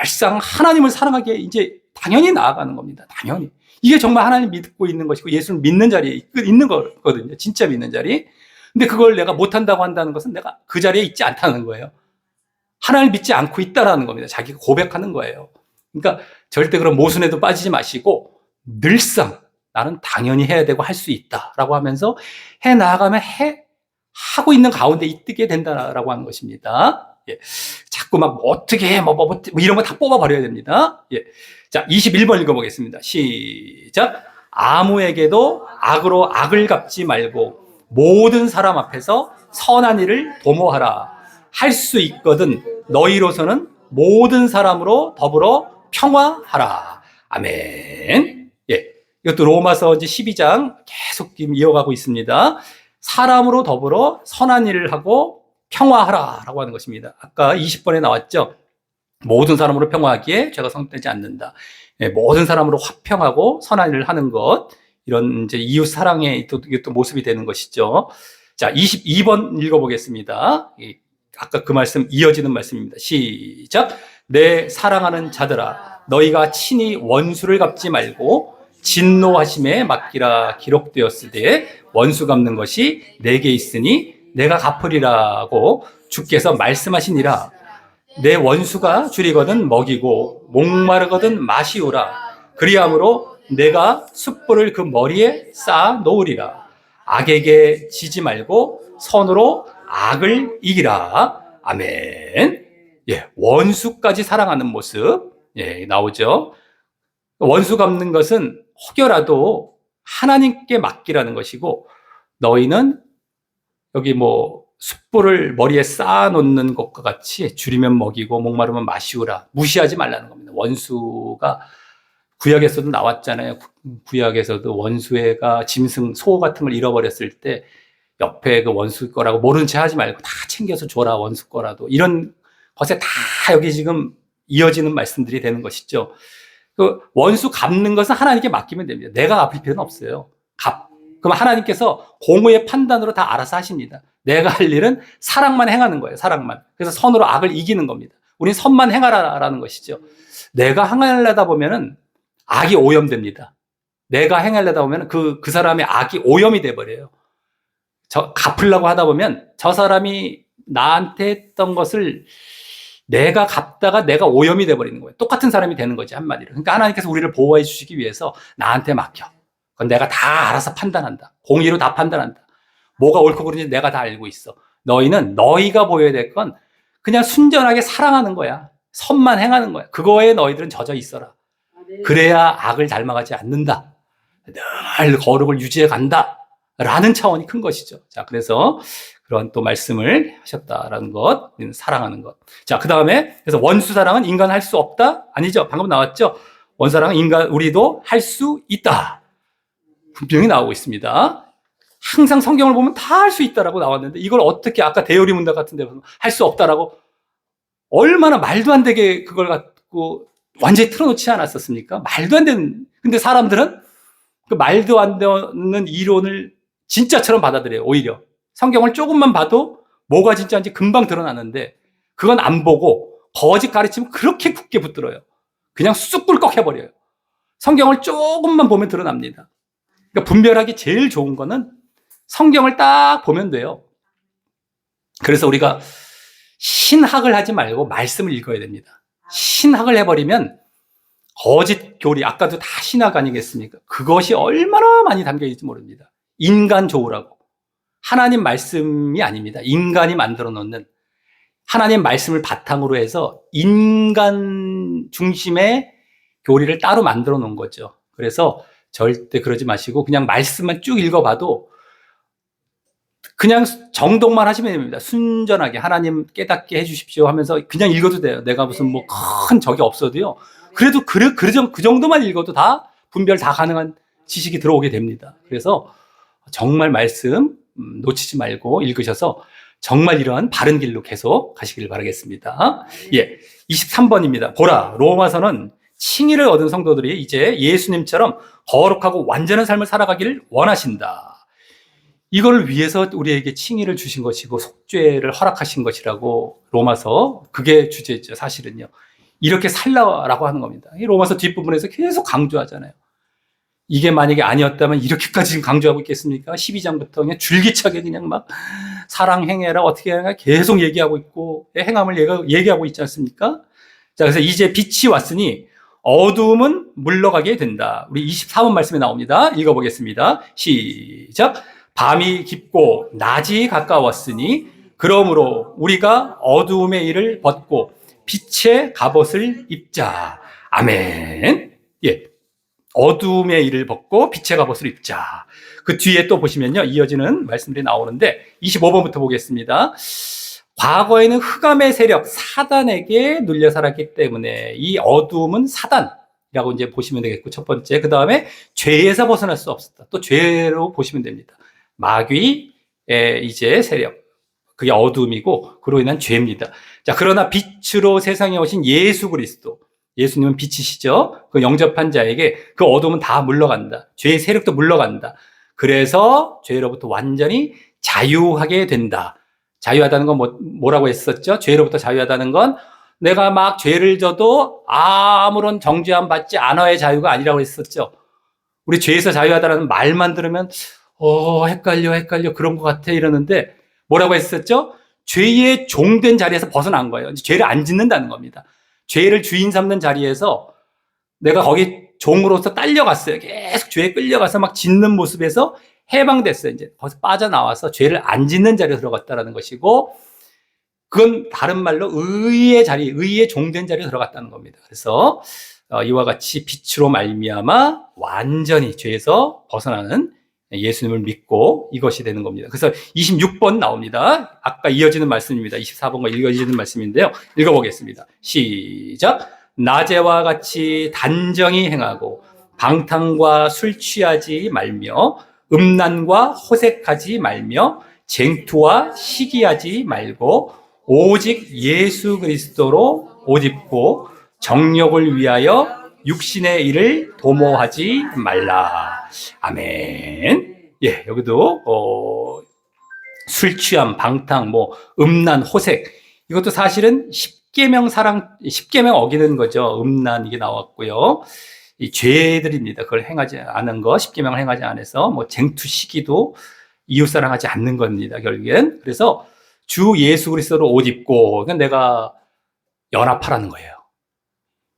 늘상 하나님을 사랑하기에 이제 당연히 나아가는 겁니다. 당연히. 이게 정말 하나님 믿고 있는 것이고 예수를 믿는 자리에 있는 거거든요. 진짜 믿는 자리. 근데 그걸 내가 못한다고 한다는 것은 내가 그 자리에 있지 않다는 거예요. 하나님을 믿지 않고 있다라는 겁니다. 자기가 고백하는 거예요. 그러니까 절대 그런 모순에도 빠지지 마시고 늘상 나는 당연히 해야 되고 할 수 있다라고 하면서 해 나아가면 하고 있는 가운데 있게 된다라고 하는 것입니다. 예. 자꾸 막 어떻게 해, 뭐 이런 거 다 뽑아버려야 됩니다. 예. 자, 21번 읽어보겠습니다. 시작. 아무에게도 악으로 악을 갚지 말고 모든 사람 앞에서 선한 일을 도모하라. 할 수 있거든 너희로서는 모든 사람으로 더불어 평화하라. 아멘. 예. 이것도 로마서 이제 12장 계속 이어가고 있습니다. 사람으로 더불어 선한 일을 하고 평화하라 라고 하는 것입니다. 아까 20번에 나왔죠. 모든 사람으로 평화하기에 죄가 성립되지 않는다. 예, 모든 사람으로 화평하고 선한 일을 하는 것. 이런 이제 이웃 사랑의 또 모습이 되는 것이죠. 자, 22번 읽어보겠습니다. 아까 그 말씀 이어지는 말씀입니다. 시작. 내 사랑하는 자들아, 너희가 친히 원수를 갚지 말고 진노하심에 맡기라 기록되었으되 원수 갚는 것이 내게 있으니 내가 갚으리라고 주께서 말씀하시니라. 내 원수가 줄이거든 먹이고 목마르거든 마시우라. 그리함으로 내가 숯불을 그 머리에 쌓아 놓으리라. 악에게 지지 말고 선으로 악을 이기라. 아멘. 예, 원수까지 사랑하는 모습, 예, 나오죠. 원수 갚는 것은 혹여라도 하나님께 맡기라는 것이고, 너희는 여기 뭐 숯불을 머리에 쌓아 놓는 것과 같이 줄이면 먹이고 목마르면 마시우라. 무시하지 말라는 겁니다. 원수가 구약에서도 나왔잖아요. 구약에서도 원수애가 짐승, 소 같은 걸 잃어버렸을 때 옆에 그 원수 거라고 모른 채 하지 말고 다 챙겨서 줘라, 원수 거라도. 이런 것에 다 여기 지금 이어지는 말씀들이 되는 것이죠. 그 원수 갚는 것은 하나님께 맡기면 됩니다. 내가 갚을 필요는 없어요. 그럼 하나님께서 공의의 판단으로 다 알아서 하십니다. 내가 할 일은 사랑만 행하는 거예요. 사랑만. 그래서 선으로 악을 이기는 겁니다. 우린 선만 행하라라는 것이죠. 내가 행하려다 보면은 악이 오염됩니다. 내가 행하려다 보면은 그 사람의 악이 오염이 돼버려요. 갚으려고 하다 보면 저 사람이 나한테 했던 것을 내가 갚다가 내가 오염이 돼버리는 거예요. 똑같은 사람이 되는 거지, 한마디로. 그러니까 하나님께서 우리를 보호해 주시기 위해서 나한테 맡겨. 그건 내가 다 알아서 판단한다. 공의로 다 판단한다. 뭐가 옳고 그른지 내가 다 알고 있어. 너희는 너희가 보여야 될 건 그냥 순전하게 사랑하는 거야. 선만 행하는 거야. 그거에 너희들은 젖어 있어라. 그래야 악을 닮아가지 않는다. 늘 거룩을 유지해 간다. 라는 차원이 큰 것이죠. 자, 그래서 그런 또 말씀을 하셨다라는 것, 우리는 사랑하는 것. 자, 그 다음에, 그래서 원수 사랑은 인간 할 수 없다? 아니죠. 방금 나왔죠. 원수 사랑은 우리도 할 수 있다. 분명히 나오고 있습니다. 항상 성경을 보면 다 할 수 있다라고 나왔는데 이걸 어떻게 아까 대요리 문답 같은 데 할 수 없다라고 얼마나 말도 안 되게 그걸 갖고 완전히 틀어놓지 않았었습니까? 말도 안 되는. 근데 사람들은 그 말도 안 되는 이론을 진짜처럼 받아들여요. 오히려 성경을 조금만 봐도 뭐가 진짜인지 금방 드러나는데 그건 안 보고 거짓 가르치면 그렇게 굳게 붙들어요. 그냥 쑥 꿀꺽 해버려요. 성경을 조금만 보면 드러납니다. 그러니까 분별하기 제일 좋은 거는 성경을 딱 보면 돼요. 그래서 우리가 신학을 하지 말고 말씀을 읽어야 됩니다. 신학을 해버리면 거짓 교리, 아까도 다 신학 아니겠습니까? 그것이 얼마나 많이 담겨 있는지 모릅니다. 인간 좋으라고. 하나님 말씀이 아닙니다. 인간이 만들어 놓는 하나님 말씀을 바탕으로 해서 인간 중심의 교리를 따로 만들어 놓은 거죠. 그래서 절대 그러지 마시고 그냥 말씀만 쭉 읽어봐도 그냥 정독만 하시면 됩니다. 순전하게 하나님 깨닫게 해주십시오 하면서 그냥 읽어도 돼요. 내가 무슨 뭐 큰 적이 없어도요. 그래도 그 정도만 읽어도 다 분별 다 가능한 지식이 들어오게 됩니다. 그래서 정말 말씀 놓치지 말고 읽으셔서 정말 이러한 바른 길로 계속 가시길 바라겠습니다. 예, 23번입니다. 보라, 로마서는 칭의를 얻은 성도들이 이제 예수님처럼 거룩하고 완전한 삶을 살아가기를 원하신다. 이걸 위해서 우리에게 칭의를 주신 것이고 속죄를 허락하신 것이라고 로마서 그게 주제죠. 사실은요. 이렇게 살라라고 하는 겁니다. 이 로마서 뒷부분에서 계속 강조하잖아요. 이게 만약에 아니었다면 이렇게까지 지금 강조하고 있겠습니까? 12장부터 그냥 줄기차게 그냥 막 사랑 행해라 어떻게 해라 계속 얘기하고 있고 행함을 얘기하고 있지 않습니까? 자, 그래서 이제 빛이 왔으니 어두움은 물러가게 된다. 우리 24번 말씀에 나옵니다. 읽어보겠습니다. 시작. 밤이 깊고 낮이 가까웠으니 그러므로 우리가 어두움의 일을 벗고 빛의 갑옷을 입자. 아멘. 예. 어두움의 일을 벗고 빛의 갑옷을 입자. 그 뒤에 또 보시면요. 이어지는 말씀들이 나오는데 25번부터 보겠습니다. 과거에는 흑암의 세력 사단에게 눌려 살았기 때문에 이 어두움은 사단이라고 이제 보시면 되겠고 첫 번째. 그 다음에 죄에서 벗어날 수 없었다. 또 죄로 보시면 됩니다. 마귀의 이제 세력. 그게 어둠이고 그로 인한 죄입니다. 자, 그러나 빛으로 세상에 오신 예수 그리스도. 예수님은 빛이시죠. 그 영접한 자에게 그 어둠은 다 물러간다. 죄의 세력도 물러간다. 그래서 죄로부터 완전히 자유하게 된다. 자유하다는 건 뭐라고 했었죠? 죄로부터 자유하다는 건 내가 막 죄를 져도 아무런 정죄함 받지 않아의 자유가 아니라고 했었죠. 우리 죄에서 자유하다는 말만 들으면 헷갈려 그런 것 같아 이러는데 뭐라고 했었죠? 죄의 종된 자리에서 벗어난 거예요. 죄를 안 짓는다는 겁니다. 죄를 주인 삼는 자리에서 내가 거기 종으로서 딸려갔어요. 계속 죄에 끌려가서 막 짓는 모습에서 해방됐어요. 이제 거기서 빠져나와서 죄를 안 짓는 자리에 들어갔다는 것이고 그건 다른 말로 의의 자리, 의의 종된 자리에 들어갔다는 겁니다. 그래서 이와 같이 빛으로 말미암아 완전히 죄에서 벗어나는 예수님을 믿고 이것이 되는 겁니다. 그래서 26번 나옵니다. 아까 이어지는 말씀입니다. 24번과 이어지는 말씀인데요. 읽어보겠습니다. 시작. 낮에와 같이 단정히 행하고 방탕과 술 취하지 말며 음란과 호색하지 말며 쟁투와 시기하지 말고 오직 예수 그리스도로 옷 입고 정욕을 위하여 육신의 일을 도모하지 말라. 아멘. 예, 여기도 술 취함, 방탕, 음란, 호색 이것도 사실은 10계명 어기는 거죠. 음란 이게 나왔고요. 이 죄들입니다. 그걸 행하지 않은 거, 10계명을 행하지 않아서 쟁투, 시기도 이웃사랑하지 않는 겁니다. 결국엔. 그래서 주 예수 그리스도로 옷 입고 그러니까 내가 연합하라는 거예요.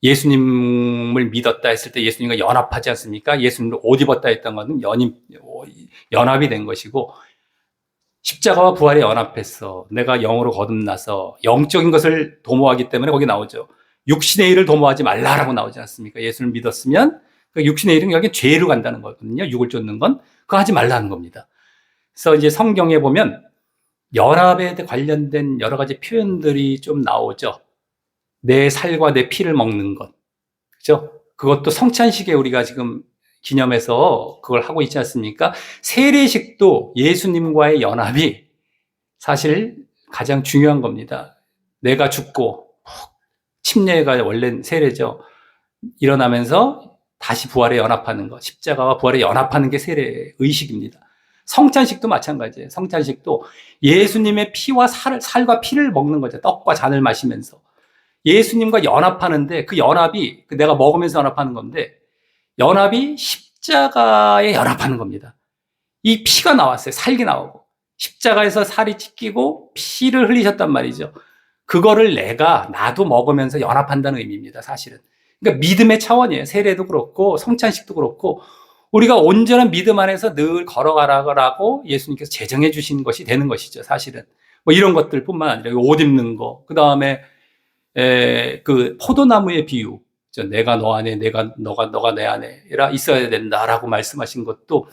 예수님을 믿었다 했을 때 예수님과 연합하지 않습니까? 예수님을 옷 입었다 했던 것은 연합이 된 것이고 십자가와 부활에 연합했어. 내가 영으로 거듭나서 영적인 것을 도모하기 때문에 거기 나오죠. 육신의 일을 도모하지 말라라고 나오지 않습니까? 예수를 믿었으면 그 육신의 일은 여기 죄로 간다는 거거든요. 육을 쫓는 건 그거 하지 말라는 겁니다. 그래서 이제 성경에 보면 연합에 관련된 여러 가지 표현들이 좀 나오죠. 내 살과 내 피를 먹는 것. 그죠? 그것도 성찬식에 우리가 지금 기념해서 그걸 하고 있지 않습니까? 세례식도 예수님과의 연합이 사실 가장 중요한 겁니다. 내가 죽고 침례가 원래 세례죠. 일어나면서 다시 부활에 연합하는 것, 십자가와 부활에 연합하는 게 세례 의식입니다. 성찬식도 마찬가지예요. 성찬식도 예수님의 피와 살과 피를 먹는 거죠. 떡과 잔을 마시면서 예수님과 연합하는데, 그 연합이 내가 먹으면서 연합하는 건데, 연합이 십자가에 연합하는 겁니다. 이 피가 나왔어요. 살기 나오고 십자가에서 살이 찢기고 피를 흘리셨단 말이죠. 그거를 나도 먹으면서 연합한다는 의미입니다, 사실은. 그러니까 믿음의 차원이에요. 세례도 그렇고 성찬식도 그렇고, 우리가 온전한 믿음 안에서 늘 걸어가라고 예수님께서 제정해 주신 것이 되는 것이죠, 사실은. 뭐 이런 것들뿐만 아니라 옷 입는 거, 그 다음에 그 포도나무의 비유, 내가 너 안에, 너가 내 안에라 있어야 된다라고 말씀하신 것도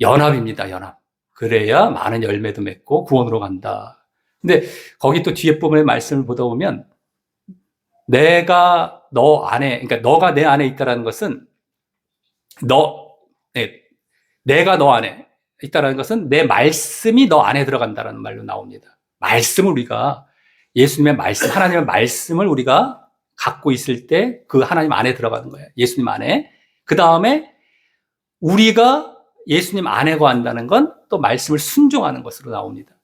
연합입니다, 연합. 그래야 많은 열매도 맺고 구원으로 간다. 근데 거기 또 뒤에 부분의 말씀을 보다 보면, 내가 너 안에, 그러니까 너가 내 안에 있다라는 것은 내가 너 안에 있다라는 것은 내 말씀이 너 안에 들어간다라는 말로 나옵니다. 말씀을 우리가, 예수님의 말씀, 하나님의 말씀을 우리가 갖고 있을 때 그 하나님 안에 들어가는 거예요. 예수님 안에. 그 다음에 우리가 예수님 안에 거한다는 건 또 말씀을 순종하는 것으로 나옵니다.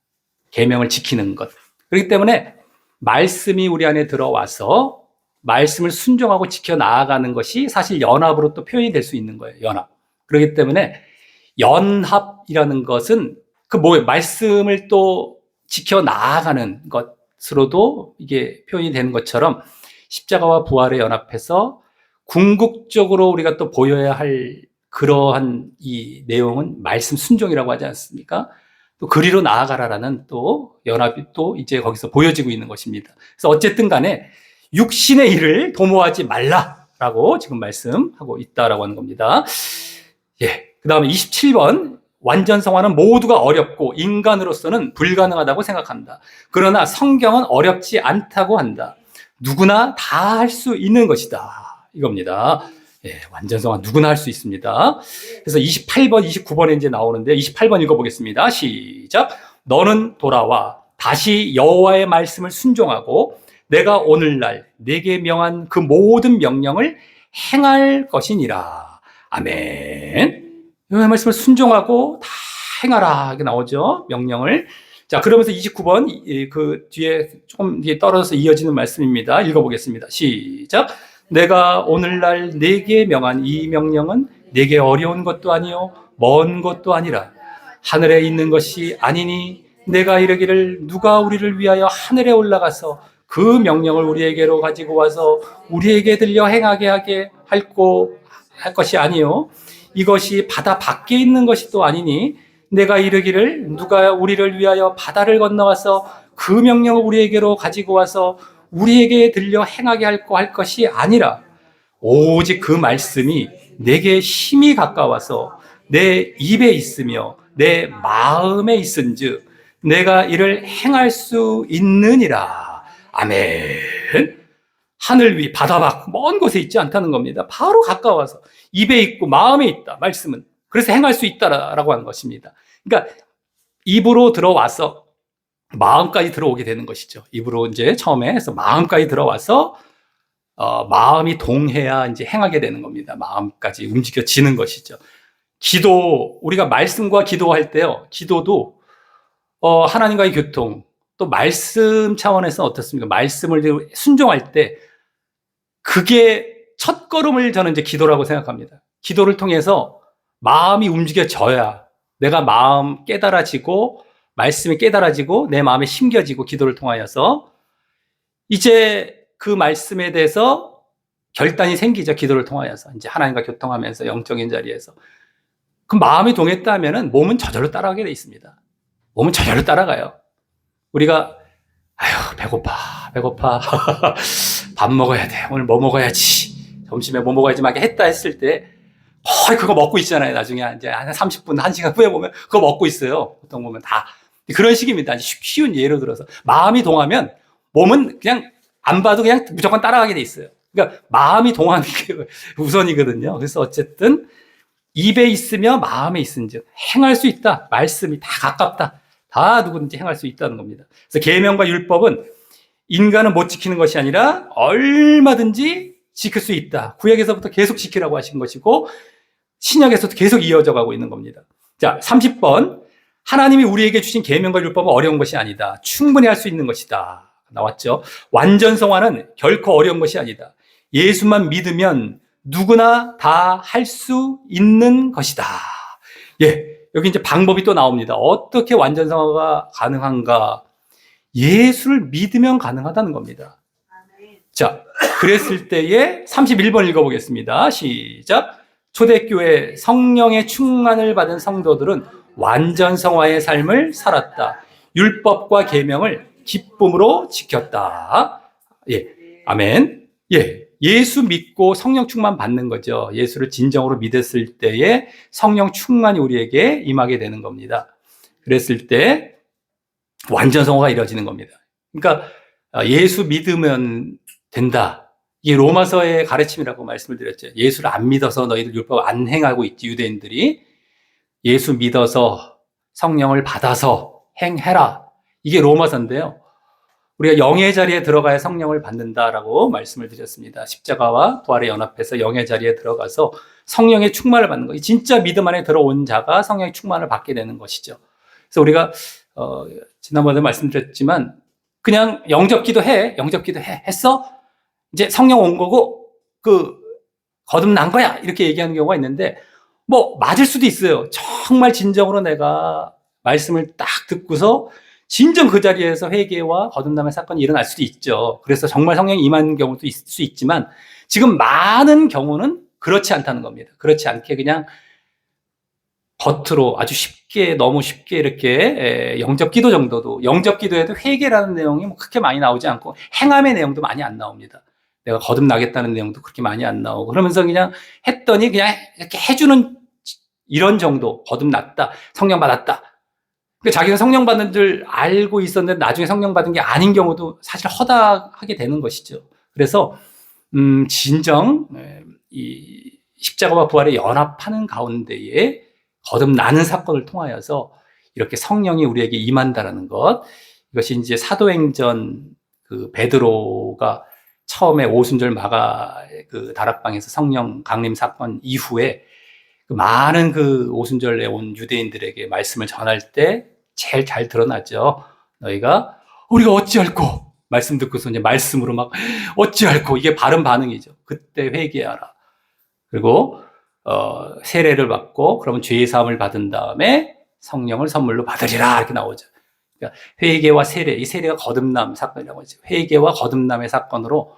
계명을 지키는 것. 그렇기 때문에 말씀이 우리 안에 들어와서 말씀을 순종하고 지켜 나아가는 것이 사실 연합으로 또 표현이 될 수 있는 거예요. 연합. 그렇기 때문에 연합이라는 것은 말씀을 또 지켜 나아가는 것으로도 이게 표현이 되는 것처럼, 십자가와 부활에 연합해서 궁극적으로 우리가 또 보여야 할 그러한 이 내용은 말씀 순종이라고 하지 않습니까? 또 그리로 나아가라라는 또 연합이 또 이제 거기서 보여지고 있는 것입니다. 그래서 어쨌든 간에 육신의 일을 도모하지 말라라고 지금 말씀하고 있다라고 하는 겁니다. 그 다음에 27번, 완전성화는 모두가 어렵고 인간으로서는 불가능하다고 생각한다. 그러나 성경은 어렵지 않다고 한다. 누구나 다 할 수 있는 것이다. 이겁니다. 완전성화 누구나 할 수 있습니다. 그래서 28번, 29번에 이제 나오는데, 28번 읽어보겠습니다. 시작. 너는 돌아와 다시 여호와의 말씀을 순종하고 내가 오늘날 네게 명한 그 모든 명령을 행할 것이니라. 아멘. 여호와의 말씀을 순종하고 다 행하라. 이렇게 나오죠. 명령을. 자, 그러면서 29번, 그 뒤에 조금 떨어져서 이어지는 말씀입니다. 읽어보겠습니다. 시작. 내가 오늘날 네게 명한 이 명령은 네게 어려운 것도 아니요 먼 것도 아니라 하늘에 있는 것이 아니니, 내가 이르기를 누가 우리를 위하여 하늘에 올라가서 그 명령을 우리에게로 가지고 와서 우리에게 들려 행하게 하게 할 것이 아니요 이것이 바다 밖에 있는 것이 또 아니니, 내가 이르기를 누가 우리를 위하여 바다를 건너와서 그 명령을 우리에게로 가지고 와서 우리에게 들려 행하게 할 것이 아니라, 오직 그 말씀이 내게 힘이 가까워서 내 입에 있으며 내 마음에 있은즉 내가 이를 행할 수 있느니라. 아멘. 하늘 위 바다 밖 먼 곳에 있지 않다는 겁니다. 바로 가까워서 입에 있고 마음에 있다, 말씀은. 그래서 행할 수 있다라고 하는 것입니다. 그러니까 입으로 들어와서 마음까지 들어오게 되는 것이죠. 입으로 이제 처음에 해서 마음까지 들어와서 마음이 동해야 이제 행하게 되는 겁니다. 마음까지 움직여지는 것이죠. 기도, 우리가 말씀과 기도할 때요, 기도도 하나님과의 교통, 또 말씀 차원에서 어떻습니까? 말씀을 순종할 때 그게 첫 걸음을 저는 이제 기도라고 생각합니다. 기도를 통해서 마음이 움직여져야 내가 마음 깨달아지고, 말씀이 깨달아지고 내 마음에 심겨지고, 기도를 통하여서 이제 그 말씀에 대해서 결단이 생기죠. 기도를 통하여서 이제 하나님과 교통하면서 영적인 자리에서 그 마음이 동했다 하면은 몸은 저절로 따라가게 돼 있습니다. 몸은 저절로 따라가요. 우리가 배고파 밥 먹어야 돼, 오늘 뭐 먹어야지, 점심에 뭐 먹어야지 막 했다 했을 때 거의 그거 먹고 있잖아요. 나중에 이제 한 30분, 1시간 후에 보면 그거 먹고 있어요. 보통 보면 다 그런 식입니다. 쉬운 예로 들어서 마음이 동하면 몸은 그냥 안 봐도 그냥 무조건 따라가게 돼 있어요. 그러니까 마음이 동하는 게 우선이거든요. 그래서 어쨌든 입에 있으며 마음에 있은즉 행할 수 있다. 말씀이 다 가깝다. 다 누구든지 행할 수 있다는 겁니다. 그래서 계명과 율법은 인간은 못 지키는 것이 아니라 얼마든지 지킬 수 있다. 구약에서부터 계속 지키라고 하신 것이고 신약에서도 계속 이어져 가고 있는 겁니다. 자, 30번. 하나님이 우리에게 주신 계명과 율법은 어려운 것이 아니다. 충분히 할 수 있는 것이다. 나왔죠. 완전 성화는 결코 어려운 것이 아니다. 예수만 믿으면 누구나 다 할 수 있는 것이다. 예, 여기 이제 방법이 또 나옵니다. 어떻게 완전 성화가 가능한가? 예수를 믿으면 가능하다는 겁니다. 자, 그랬을 때에 31번 읽어보겠습니다. 시작. 초대교회 성령의 충만을 받은 성도들은 완전 성화의 삶을 살았다. 율법과 계명을 기쁨으로 지켰다. 예, 아멘. 예, 예수 믿고 성령 충만 받는 거죠. 예수를 진정으로 믿었을 때에 성령 충만이 우리에게 임하게 되는 겁니다. 그랬을 때 완전 성화가 이루어지는 겁니다. 그러니까 예수 믿으면 된다. 이게 로마서의 가르침이라고 말씀을 드렸죠. 예수를 안 믿어서 너희들 율법 안 행하고 있지, 유대인들이. 예수 믿어서 성령을 받아서 행해라. 이게 로마서인데요. 우리가 영의 자리에 들어가야 성령을 받는다라고 말씀을 드렸습니다. 십자가와 부활의 연합해서 영의 자리에 들어가서 성령의 충만을 받는 거. 진짜 믿음 안에 들어온 자가 성령의 충만을 받게 되는 것이죠. 그래서 우리가 지난번에 말씀드렸지만 그냥 영접 기도해. 했어? 이제 성령 온 거고 거듭난 거야. 이렇게 얘기하는 경우가 있는데 뭐 맞을 수도 있어요. 정말 진정으로 내가 말씀을 딱 듣고서 진정 그 자리에서 회개와 거듭남의 사건이 일어날 수도 있죠. 그래서 정말 성령이 임하는 경우도 있을 수 있지만 지금 많은 경우는 그렇지 않다는 겁니다. 그렇지 않게 그냥 겉으로 아주 쉽게, 너무 쉽게 이렇게 영접 기도 정도도, 영접 기도에도 회개라는 내용이 뭐 그렇게 많이 나오지 않고 행함의 내용도 많이 안 나옵니다. 내가 거듭나겠다는 내용도 그렇게 많이 안 나오고 그러면서 그냥 했더니 그냥 이렇게 해주는 이런 정도. 거듭났다, 성령 받았다. 그러니까 자기는 성령 받는 줄 알고 있었는데 나중에 성령 받은 게 아닌 경우도 사실 허다하게 되는 것이죠. 그래서 진정 이 십자가와 부활에 연합하는 가운데에 거듭나는 사건을 통하여서 이렇게 성령이 우리에게 임한다라는 것. 이것이 이제 사도행전 베드로가 처음에 오순절 마가 다락방에서 성령 강림 사건 이후에 많은 오순절에 온 유대인들에게 말씀을 전할 때 제일 잘 드러났죠. 우리가 어찌할꼬? 말씀 듣고서 이제 말씀으로 막 어찌할꼬? 이게 바른 반응이죠. 그때 회개하라. 그리고 세례를 받고 그러면 죄의 사함을 받은 다음에 성령을 선물로 받으리라 이렇게 나오죠. 그러니까 회개와 세례, 이 세례가 거듭남 사건이라고 하죠. 회개와 거듭남의 사건으로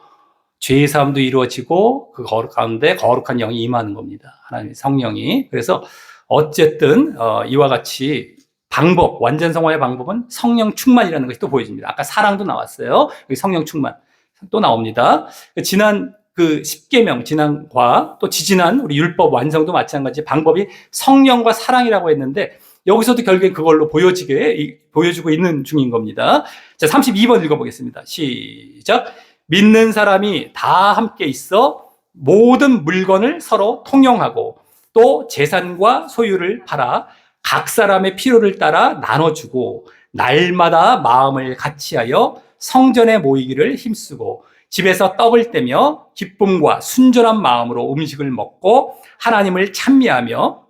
죄의 사함도 이루어지고 그 가운데 거룩한 영이 임하는 겁니다. 하나님의 성령이. 그래서 어쨌든 이와 같이 방법, 완전 성화의 방법은 성령 충만이라는 것이 또 보여집니다. 아까 사랑도 나왔어요. 여기 성령 충만 또 나옵니다. 지난 10계명 지난과 또 지지난 우리 율법 완성도 마찬가지 방법이 성령과 사랑이라고 했는데 여기서도 결국에 그걸로 보여주고 있는 중인 겁니다. 자, 32번 읽어보겠습니다. 시작. 믿는 사람이 다 함께 있어 모든 물건을 서로 통용하고 또 재산과 소유를 팔아 각 사람의 필요를 따라 나눠주고 날마다 마음을 같이하여 성전에 모이기를 힘쓰고 집에서 떡을 떼며 기쁨과 순전한 마음으로 음식을 먹고 하나님을 찬미하며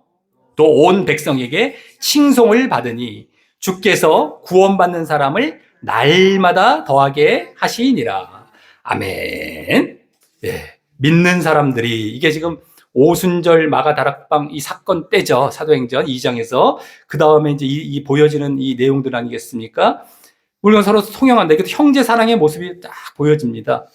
또 온 백성에게 칭송을 받으니 주께서 구원받는 사람을 날마다 더하게 하시니라. 아멘. 네, 믿는 사람들이 이게 지금 오순절 마가 다락방 이 사건 때죠. 사도행전 2장에서 그 다음에 이제 이 보여지는 이 내용들 아니겠습니까? 우리가 서로 통용한다. 이것도 형제 사랑의 모습이 딱 보여집니다.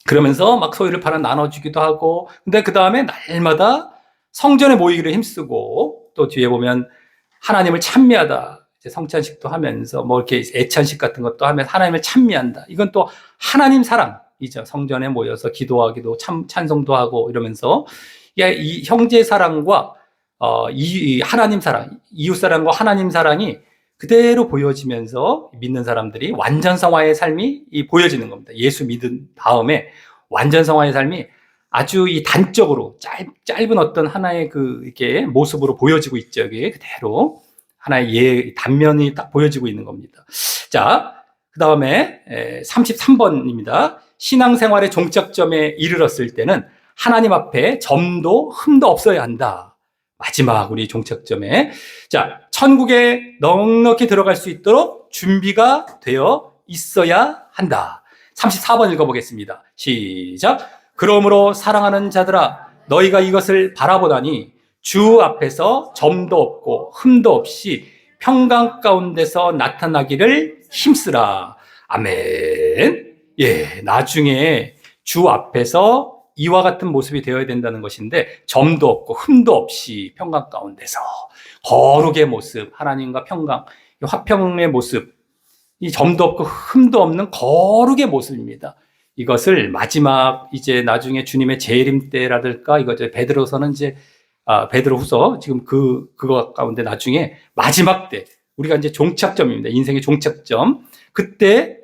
그러면서 막 소유를 팔아 나눠주기도 하고, 근데 그 다음에 날마다 성전에 모이기를 힘쓰고, 또 뒤에 보면 하나님을 찬미하다. 이제 성찬식도 하면서 뭐 이렇게 애찬식 같은 것도 하면서 하나님을 찬미한다. 이건 또 하나님 사랑이죠. 성전에 모여서 기도하기도 찬송도 하고 이러면서 이 형제 사랑과 이 하나님 사랑, 이웃 사랑과 하나님 사랑이 그대로 보여지면서 믿는 사람들이 완전 성화의 삶이 보여지는 겁니다. 예수 믿은 다음에 완전 성화의 삶이 아주 이 단적으로 짧은 어떤 하나의 이게 모습으로 보여지고 있죠. 여기 그대로 하나의 단면이 딱 보여지고 있는 겁니다. 자, 그 다음에 33번입니다. 신앙생활의 종착점에 이르렀을 때는 하나님 앞에 점도 흠도 없어야 한다. 마지막 우리 종착점에. 자, 천국에 넉넉히 들어갈 수 있도록 준비가 되어 있어야 한다. 34번 읽어보겠습니다. 시작. 그러므로 사랑하는 자들아, 너희가 이것을 바라보다니 주 앞에서 점도 없고 흠도 없이 평강 가운데서 나타나기를 힘쓰라. 아멘. 예, 나중에 주 앞에서 이와 같은 모습이 되어야 된다는 것인데, 점도 없고 흠도 없이 평강 가운데서 거룩의 모습, 하나님과 평강, 화평의 모습, 이 점도 없고 흠도 없는 거룩의 모습입니다. 이것을 마지막 이제 나중에 주님의 재림 때라든가, 이거 베드로서는 이제 베드로후서 지금 그거 가운데 나중에 마지막 때 우리가 이제 종착점입니다. 인생의 종착점. 그때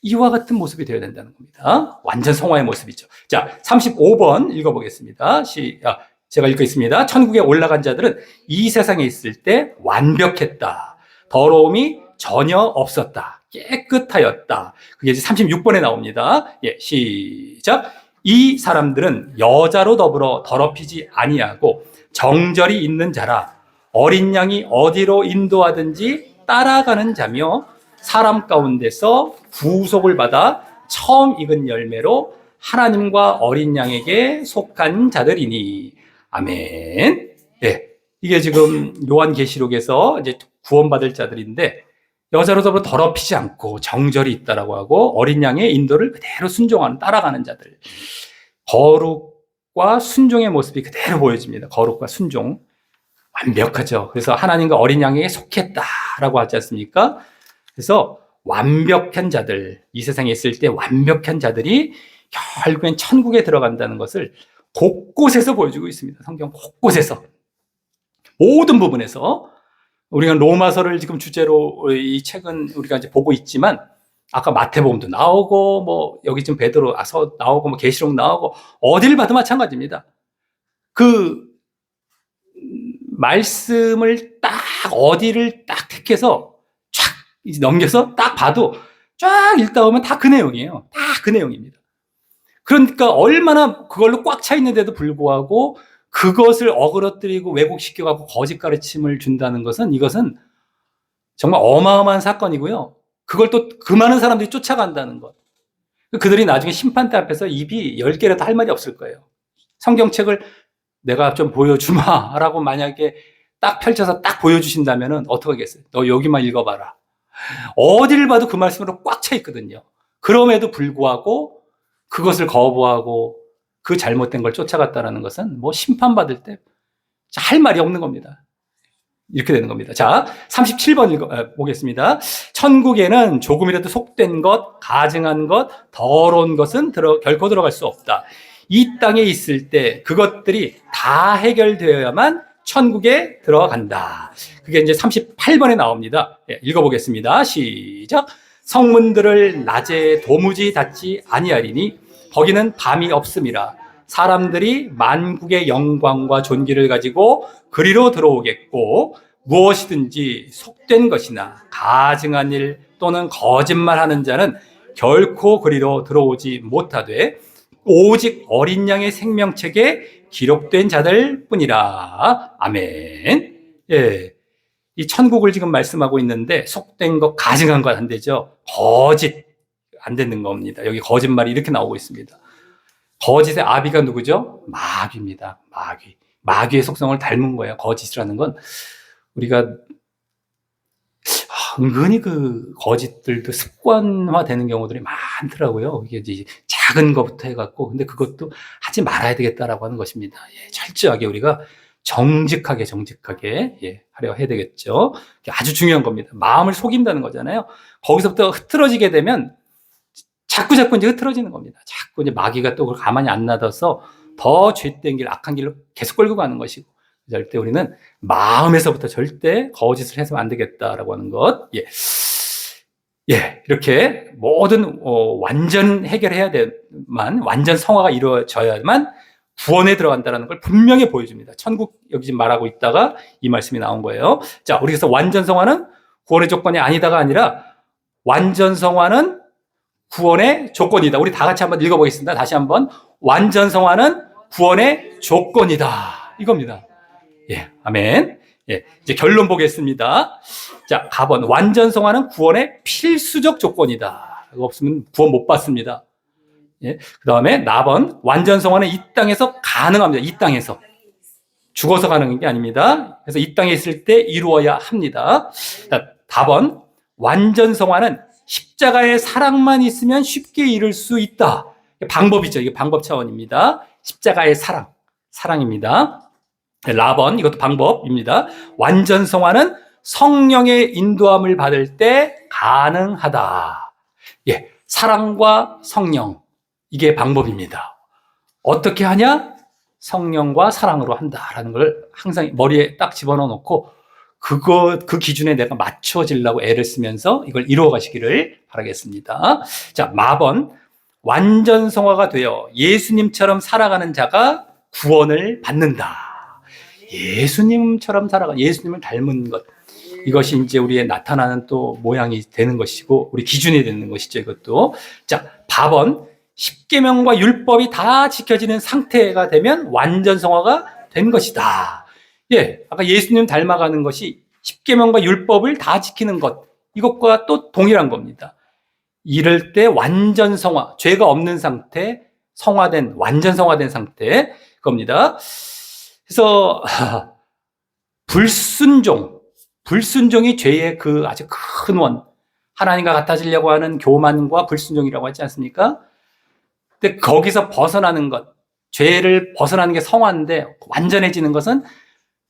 이와 같은 모습이 되어야 된다는 겁니다. 완전 성화의 모습이죠. 자, 35번 읽어보겠습니다. 제가 읽겠습니다. 천국에 올라간 자들은 이 세상에 있을 때 완벽했다. 더러움이 전혀 없었다. 깨끗하였다. 그게 이제 36번에 나옵니다. 예, 시작. 이 사람들은 여자로 더불어 더럽히지 아니하고 정절이 있는 자라. 어린 양이 어디로 인도하든지 따라가는 자며 사람 가운데서 구속을 받아 처음 익은 열매로 하나님과 어린 양에게 속한 자들이니. 아멘. 네, 이게 지금 요한계시록에서 이제 구원받을 자들인데, 여자로 더불어 더럽히지 않고 정절이 있다라고 하고 어린 양의 인도를 그대로 순종하는, 따라가는 자들. 거룩과 순종의 모습이 그대로 보여집니다. 거룩과 순종. 완벽하죠. 그래서 하나님과 어린 양에게 속했다라고 하지 않습니까? 그래서 완벽한 자들, 이 세상에 있을 때 완벽한 자들이 결국엔 천국에 들어간다는 것을 곳곳에서 보여주고 있습니다. 성경 곳곳에서. 모든 부분에서. 우리가 로마서를 지금 주제로 이 책은 우리가 이제 보고 있지만, 아까 마태복음도 나오고, 뭐, 여기 지금 베드로서 나오고, 뭐, 계시록 나오고, 어딜 봐도 마찬가지입니다. 말씀을 어디를 딱 택해서 쫙 넘겨서 딱 봐도 쫙 읽다 보면 다 그 내용이에요. 다 그 내용입니다. 그러니까 얼마나 그걸로 꽉 차 있는데도 불구하고 그것을 어그러뜨리고 왜곡시켜갖고 거짓 가르침을 준다는 것은, 이것은 정말 어마어마한 사건이고요. 그걸 또 그 많은 사람들이 쫓아간다는 것. 그들이 나중에 심판대 앞에서 입이 10개라도 할 말이 없을 거예요. 성경책을 내가 좀 보여주마 라고 만약에 딱 펼쳐서 딱 보여주신다면 어떻게 하겠어요? 너 여기만 읽어봐라. 어디를 봐도 그 말씀으로 꽉 차 있거든요. 그럼에도 불구하고 그것을 거부하고 그 잘못된 걸 쫓아갔다는 것은 뭐 심판받을 때 할 말이 없는 겁니다. 이렇게 되는 겁니다. 자, 37번 보겠습니다. 천국에는 조금이라도 속된 것, 가증한 것, 더러운 것은 결코 들어갈 수 없다. 이 땅에 있을 때 그것들이 다 해결되어야만 천국에 들어간다. 그게 이제 38번에 나옵니다. 읽어보겠습니다. 시작. 성문들을 낮에 도무지 닫지 아니하리니 거기는 밤이 없음이라. 사람들이 만국의 영광과 존귀를 가지고 그리로 들어오겠고, 무엇이든지 속된 것이나 가증한 일 또는 거짓말하는 자는 결코 그리로 들어오지 못하되 오직 어린 양의 생명책에 기록된 자들 뿐이라. 아멘. 예. 이 천국을 지금 말씀하고 있는데, 속된 것, 가증한 것 안 되죠. 거짓 안 되는 겁니다. 여기 거짓말이 이렇게 나오고 있습니다. 거짓의 아비가 누구죠? 마귀입니다. 마귀의 속성을 닮은 거예요. 거짓이라는 건. 우리가 은근히 그 거짓들도 습관화 되는 경우들이 많더라고요. 이게 이제 작은 것부터 해갖고, 근데 그것도 하지 말아야 되겠다라고 하는 것입니다. 예, 철저하게 우리가 정직하게 하려 해야 되겠죠. 아주 중요한 겁니다. 마음을 속인다는 거잖아요. 거기서부터 흐트러지게 되면 자꾸 이제 흐트러지는 겁니다. 자꾸 이제 마귀가 또 그걸 가만히 안 놔둬서 더 죄된 길, 악한 길로 계속 끌고 가는 것이고, 절대 우리는 마음에서부터 절대 거짓을 해서는 안 되겠다라고 하는 것. 예. 예, 이렇게 모든 완전 해결해야 되만 완전 성화가 이루어져야만 구원에 들어간다는 걸 분명히 보여줍니다. 천국 여기 지금 말하고 있다가 이 말씀이 나온 거예요. 자, 우리 그래서 완전 성화는 구원의 조건이 아니다가 아니라 완전 성화는 구원의 조건이다. 우리 다 같이 한번 읽어보겠습니다. 다시 한번. 완전 성화는 구원의 조건이다. 이겁니다. 예, 아멘. 예, 이제 결론 보겠습니다. 자, 가번. 완전 성화는 구원의 필수적 조건이다. 이거 없으면 구원 못 받습니다. 예, 그 다음에 나번. 완전 성화는 이 땅에서 가능합니다. 이 땅에서. 죽어서 가능한 게 아닙니다. 그래서 이 땅에 있을 때 이루어야 합니다. 자, 다번. 완전 성화는 십자가의 사랑만 있으면 쉽게 이룰 수 있다. 방법이죠. 이게 방법 차원입니다. 십자가의 사랑입니다. 라번, 이것도 방법입니다. 완전 성화는 성령의 인도함을 받을 때 가능하다. 예, 사랑과 성령, 이게 방법입니다. 어떻게 하냐? 성령과 사랑으로 한다라는 걸 항상 머리에 딱 집어넣어 놓고 그 기준에 내가 맞춰지려고 애를 쓰면서 이걸 이루어 가시기를 바라겠습니다. 자, 마번. 완전 성화가 되어 예수님처럼 살아가는 자가 구원을 받는다. 예수님처럼 예수님을 닮은 것. 이것이 이제 우리의 나타나는 또 모양이 되는 것이고, 우리 기준이 되는 것이죠, 이것도. 자, 밥은 십계명과 율법이 다 지켜지는 상태가 되면 완전 성화가 된 것이다. 예, 아까 예수님 닮아가는 것이 십계명과 율법을 다 지키는 것, 이것과 또 동일한 겁니다. 이럴 때 완전 성화, 죄가 없는 상태, 완전 성화된 상태 겁니다. 그래서 불순종이 죄의 그 아주 큰 원, 하나님과 같아지려고 하는 교만과 불순종이라고 하지 않습니까? 근데 거기서 벗어나는 것, 죄를 벗어나는 게 성화인데 완전해지는 것은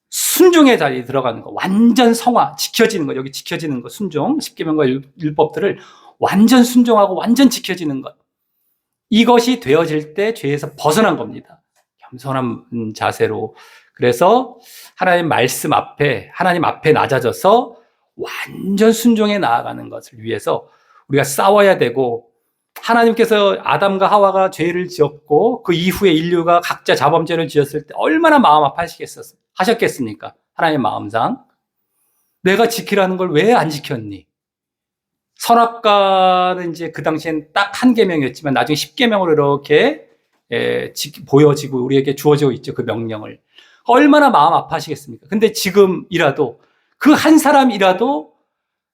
순종의 자리에 들어가는 것, 완전 성화, 지켜지는 것, 여기 지켜지는 것, 순종, 십계명과 율법들을 완전 순종하고 완전 지켜지는 것, 이것이 되어질 때 죄에서 벗어난 겁니다. 겸손한 자세로. 그래서 하나님 말씀 앞에, 하나님 앞에 낮아져서 완전 순종에 나아가는 것을 위해서 우리가 싸워야 되고, 하나님께서 아담과 하와가 죄를 지었고 그 이후에 인류가 각자 자범죄를 지었을 때 얼마나 마음 아파하셨겠습니까? 하나님의 마음상. 내가 지키라는 걸 왜 안 지켰니? 선악과는 이제 그 당시엔 딱 한 계명이었지만 나중에 10계명으로 이렇게 보여지고 우리에게 주어지고 있죠. 그 명령을. 얼마나 마음 아파하시겠습니까? 근데 지금이라도 그 한 사람이라도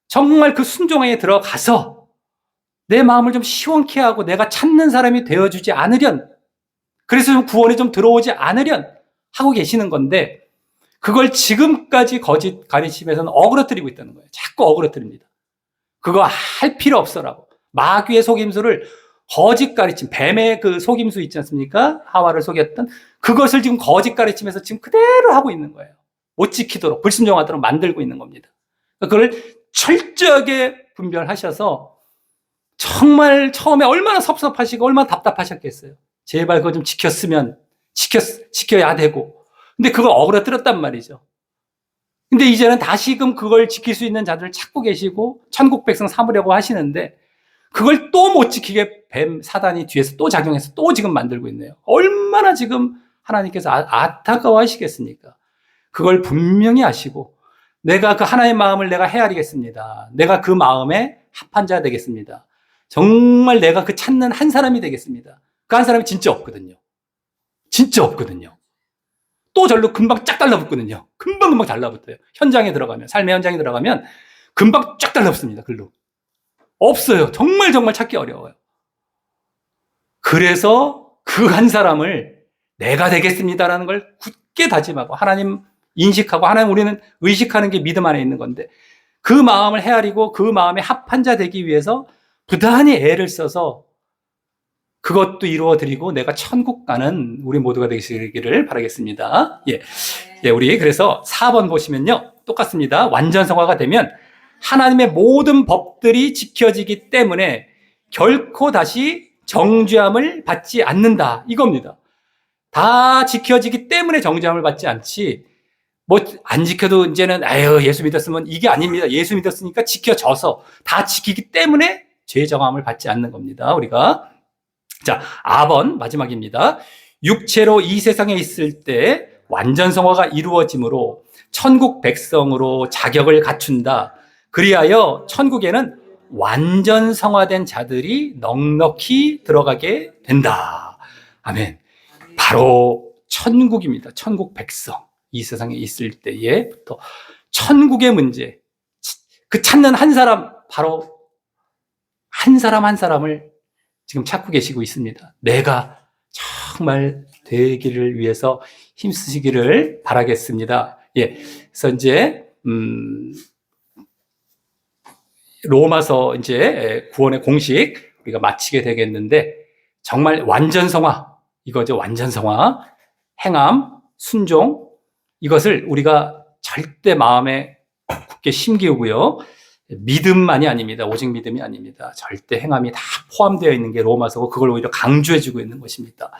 정말 그 순종에 들어가서 내 마음을 좀 시원케 하고 내가 찾는 사람이 되어주지 않으련, 그래서 좀 구원에 좀 들어오지 않으련 하고 계시는 건데, 그걸 지금까지 거짓 가르침에서는 어그러뜨리고 있다는 거예요. 자꾸 어그러뜨립니다. 그거 할 필요 없어라고. 마귀의 속임수를, 거짓 가르침, 뱀의 그 속임수 있지 않습니까? 하와를 속였던 그것을 지금 거짓 가르침에서 지금 그대로 하고 있는 거예요. 못 지키도록, 불순종하도록 만들고 있는 겁니다. 그걸 철저하게 분별하셔서 정말 처음에 얼마나 섭섭하시고 얼마나 답답하셨겠어요. 제발 그거 좀 지켜야 되고. 근데 그걸 어그러뜨렸단 말이죠. 근데 이제는 다시금 그걸 지킬 수 있는 자들을 찾고 계시고 천국 백성 삼으려고 하시는데 그걸 또 못 지키게 사단이 뒤에서 또 작용해서 또 지금 만들고 있네요. 얼마나 지금 하나님께서 안타까워 하시겠습니까? 그걸 분명히 아시고 내가 그 하나님의 마음을 내가 헤아리겠습니다. 내가 그 마음에 합한 자 되겠습니다. 정말 내가 그 찾는 한 사람이 되겠습니다. 그 한 사람이 진짜 없거든요. 진짜 없거든요. 또 절로 금방 쫙 달라붙거든요. 금방 달라붙어요. 삶의 현장에 들어가면 금방 쫙 달라붙습니다. 글로. 없어요. 정말 찾기 어려워요. 그래서 그 한 사람을 내가 되겠습니다라는 걸 굳게 다짐하고 하나님 인식하고, 하나님 우리는 의식하는 게 믿음 안에 있는 건데, 그 마음을 헤아리고 그 마음에 합한 자 되기 위해서 부단히 애를 써서 그것도 이루어드리고 내가 천국 가는 우리 모두가 되시기를 바라겠습니다. 우리 그래서 4번 보시면요. 똑같습니다. 완전 성화가 되면 하나님의 모든 법들이 지켜지기 때문에 결코 다시 정죄함을 받지 않는다. 이겁니다. 다 지켜지기 때문에 정죄함을 받지 않지, 뭐 안 지켜도 이제는 아유 예수 믿었으면 이게 아닙니다. 예수 믿었으니까 지켜져서 다 지키기 때문에 죄 정함을 받지 않는 겁니다. 우리가 자, R번 마지막입니다. 육체로 이 세상에 있을 때 완전 성화가 이루어지므로 천국 백성으로 자격을 갖춘다. 그리하여 천국에는 완전 성화된 자들이 넉넉히 들어가게 된다. 아멘. 바로 천국입니다. 천국 백성. 이 세상에 있을 때에부터 천국의 문제, 그 찾는 한 사람, 바로 한 사람 한 사람을 지금 찾고 계시고 있습니다. 내가 정말 되기를 위해서 힘쓰시기를 바라겠습니다. 예, 그래서 이제 로마서 이제 구원의 공식 우리가 마치게 되겠는데, 정말 완전 성화, 이거죠. 완전 성화, 행함, 순종, 이것을 우리가 절대 마음에 굳게 심기우고요. 믿음만이 아닙니다. 오직 믿음이 아닙니다. 절대 행함이 다 포함되어 있는 게 로마서고, 그걸 오히려 강조해주고 있는 것입니다.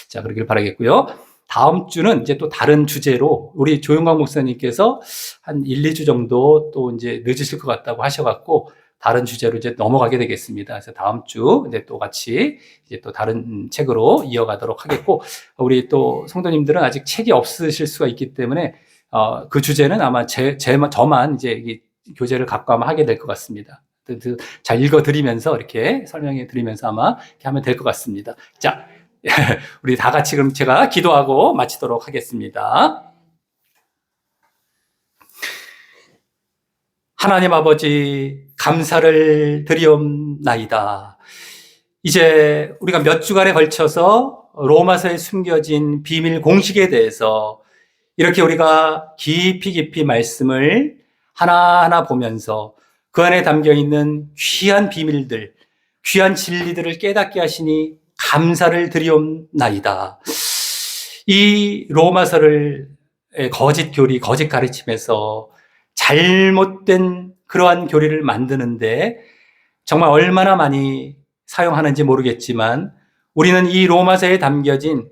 자, 그러길 바라겠고요. 다음 주는 이제 또 다른 주제로 우리 조용광 목사님께서 한 1, 2주 정도 또 이제 늦으실 것 같다고 하셔갖고 다른 주제로 이제 넘어가게 되겠습니다. 그래서 다음 주 이제 또 같이 이제 또 다른 책으로 이어가도록 하겠고, 우리 또 성도님들은 아직 책이 없으실 수가 있기 때문에 그 주제는 아마 저만 이제 이 교재를 갖고 아마 하게 될 것 같습니다. 잘 읽어드리면서 이렇게 설명해 드리면서 아마 이렇게 하면 될 것 같습니다. 자, 우리 다 같이 그럼 제가 기도하고 마치도록 하겠습니다. 하나님 아버지, 감사를 드리옵나이다. 이제 우리가 몇 주간에 걸쳐서 로마서에 숨겨진 비밀 공식에 대해서 이렇게 우리가 깊이 말씀을 하나하나 보면서 그 안에 담겨 있는 귀한 비밀들, 귀한 진리들을 깨닫게 하시니 감사를 드리옵나이다. 이 로마서를 거짓 교리, 거짓 가르침에서 잘못된 그러한 교리를 만드는데 정말 얼마나 많이 사용하는지 모르겠지만, 우리는 이 로마서에 담겨진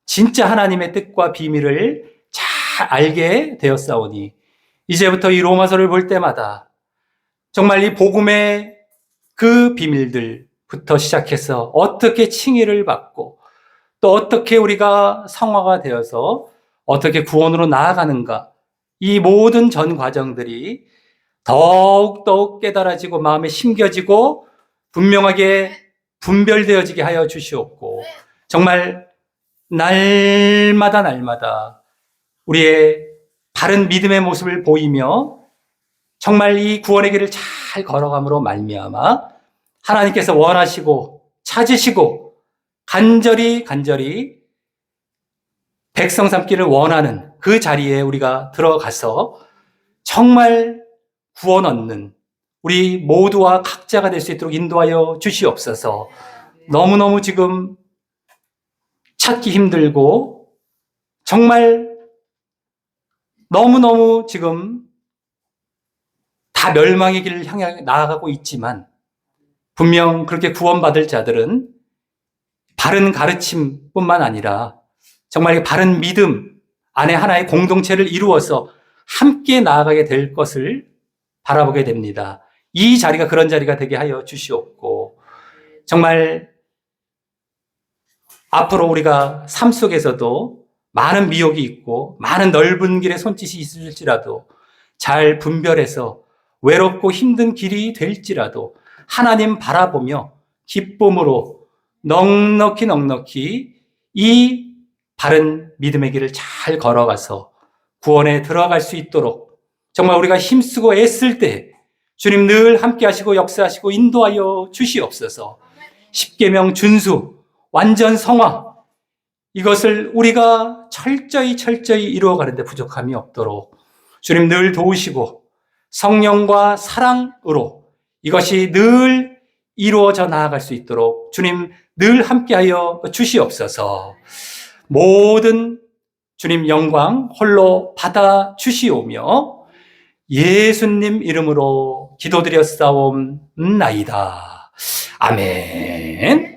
진짜 하나님의 뜻과 비밀을 잘 알게 되었사오니 이제부터 이 로마서를 볼 때마다 정말 이 복음의 그 비밀들부터 시작해서 어떻게 칭의를 받고 또 어떻게 우리가 성화가 되어서 어떻게 구원으로 나아가는가, 이 모든 전 과정들이 더욱 깨달아지고 마음에 심겨지고 분명하게 분별되어지게 하여 주시옵고, 정말 날마다 우리의 바른 믿음의 모습을 보이며 정말 이 구원의 길을 잘 걸어감으로 말미암아 하나님께서 원하시고 찾으시고 간절히 백성 삼기를 원하는 그 자리에 우리가 들어가서 정말 구원 얻는 우리 모두와 각자가 될 수 있도록 인도하여 주시옵소서. 너무너무 지금 찾기 힘들고 정말 너무너무 지금 다 멸망의 길을 향해 나아가고 있지만, 분명 그렇게 구원받을 자들은 바른 가르침뿐만 아니라 정말 바른 믿음 안에 하나의 공동체를 이루어서 함께 나아가게 될 것을 바라보게 됩니다. 이 자리가 그런 자리가 되게 하여 주시옵고, 정말 앞으로 우리가 삶 속에서도 많은 미혹이 있고 많은 넓은 길에 손짓이 있을지라도 잘 분별해서 외롭고 힘든 길이 될지라도 하나님 바라보며 기쁨으로 넉넉히 이 바른 믿음의 길을 잘 걸어가서 구원에 들어갈 수 있도록 정말 우리가 힘쓰고 애쓸 때 주님 늘 함께 하시고 역사하시고 인도하여 주시옵소서. 십계명 준수, 완전 성화, 이것을 우리가 철저히 이루어가는데 부족함이 없도록 주님 늘 도우시고 성령과 사랑으로 이것이 늘 이루어져 나아갈 수 있도록 주님 늘 함께하여 주시옵소서. 모든 주님 영광 홀로 받아 주시오며 예수님 이름으로 기도드렸사옵나이다. 아멘.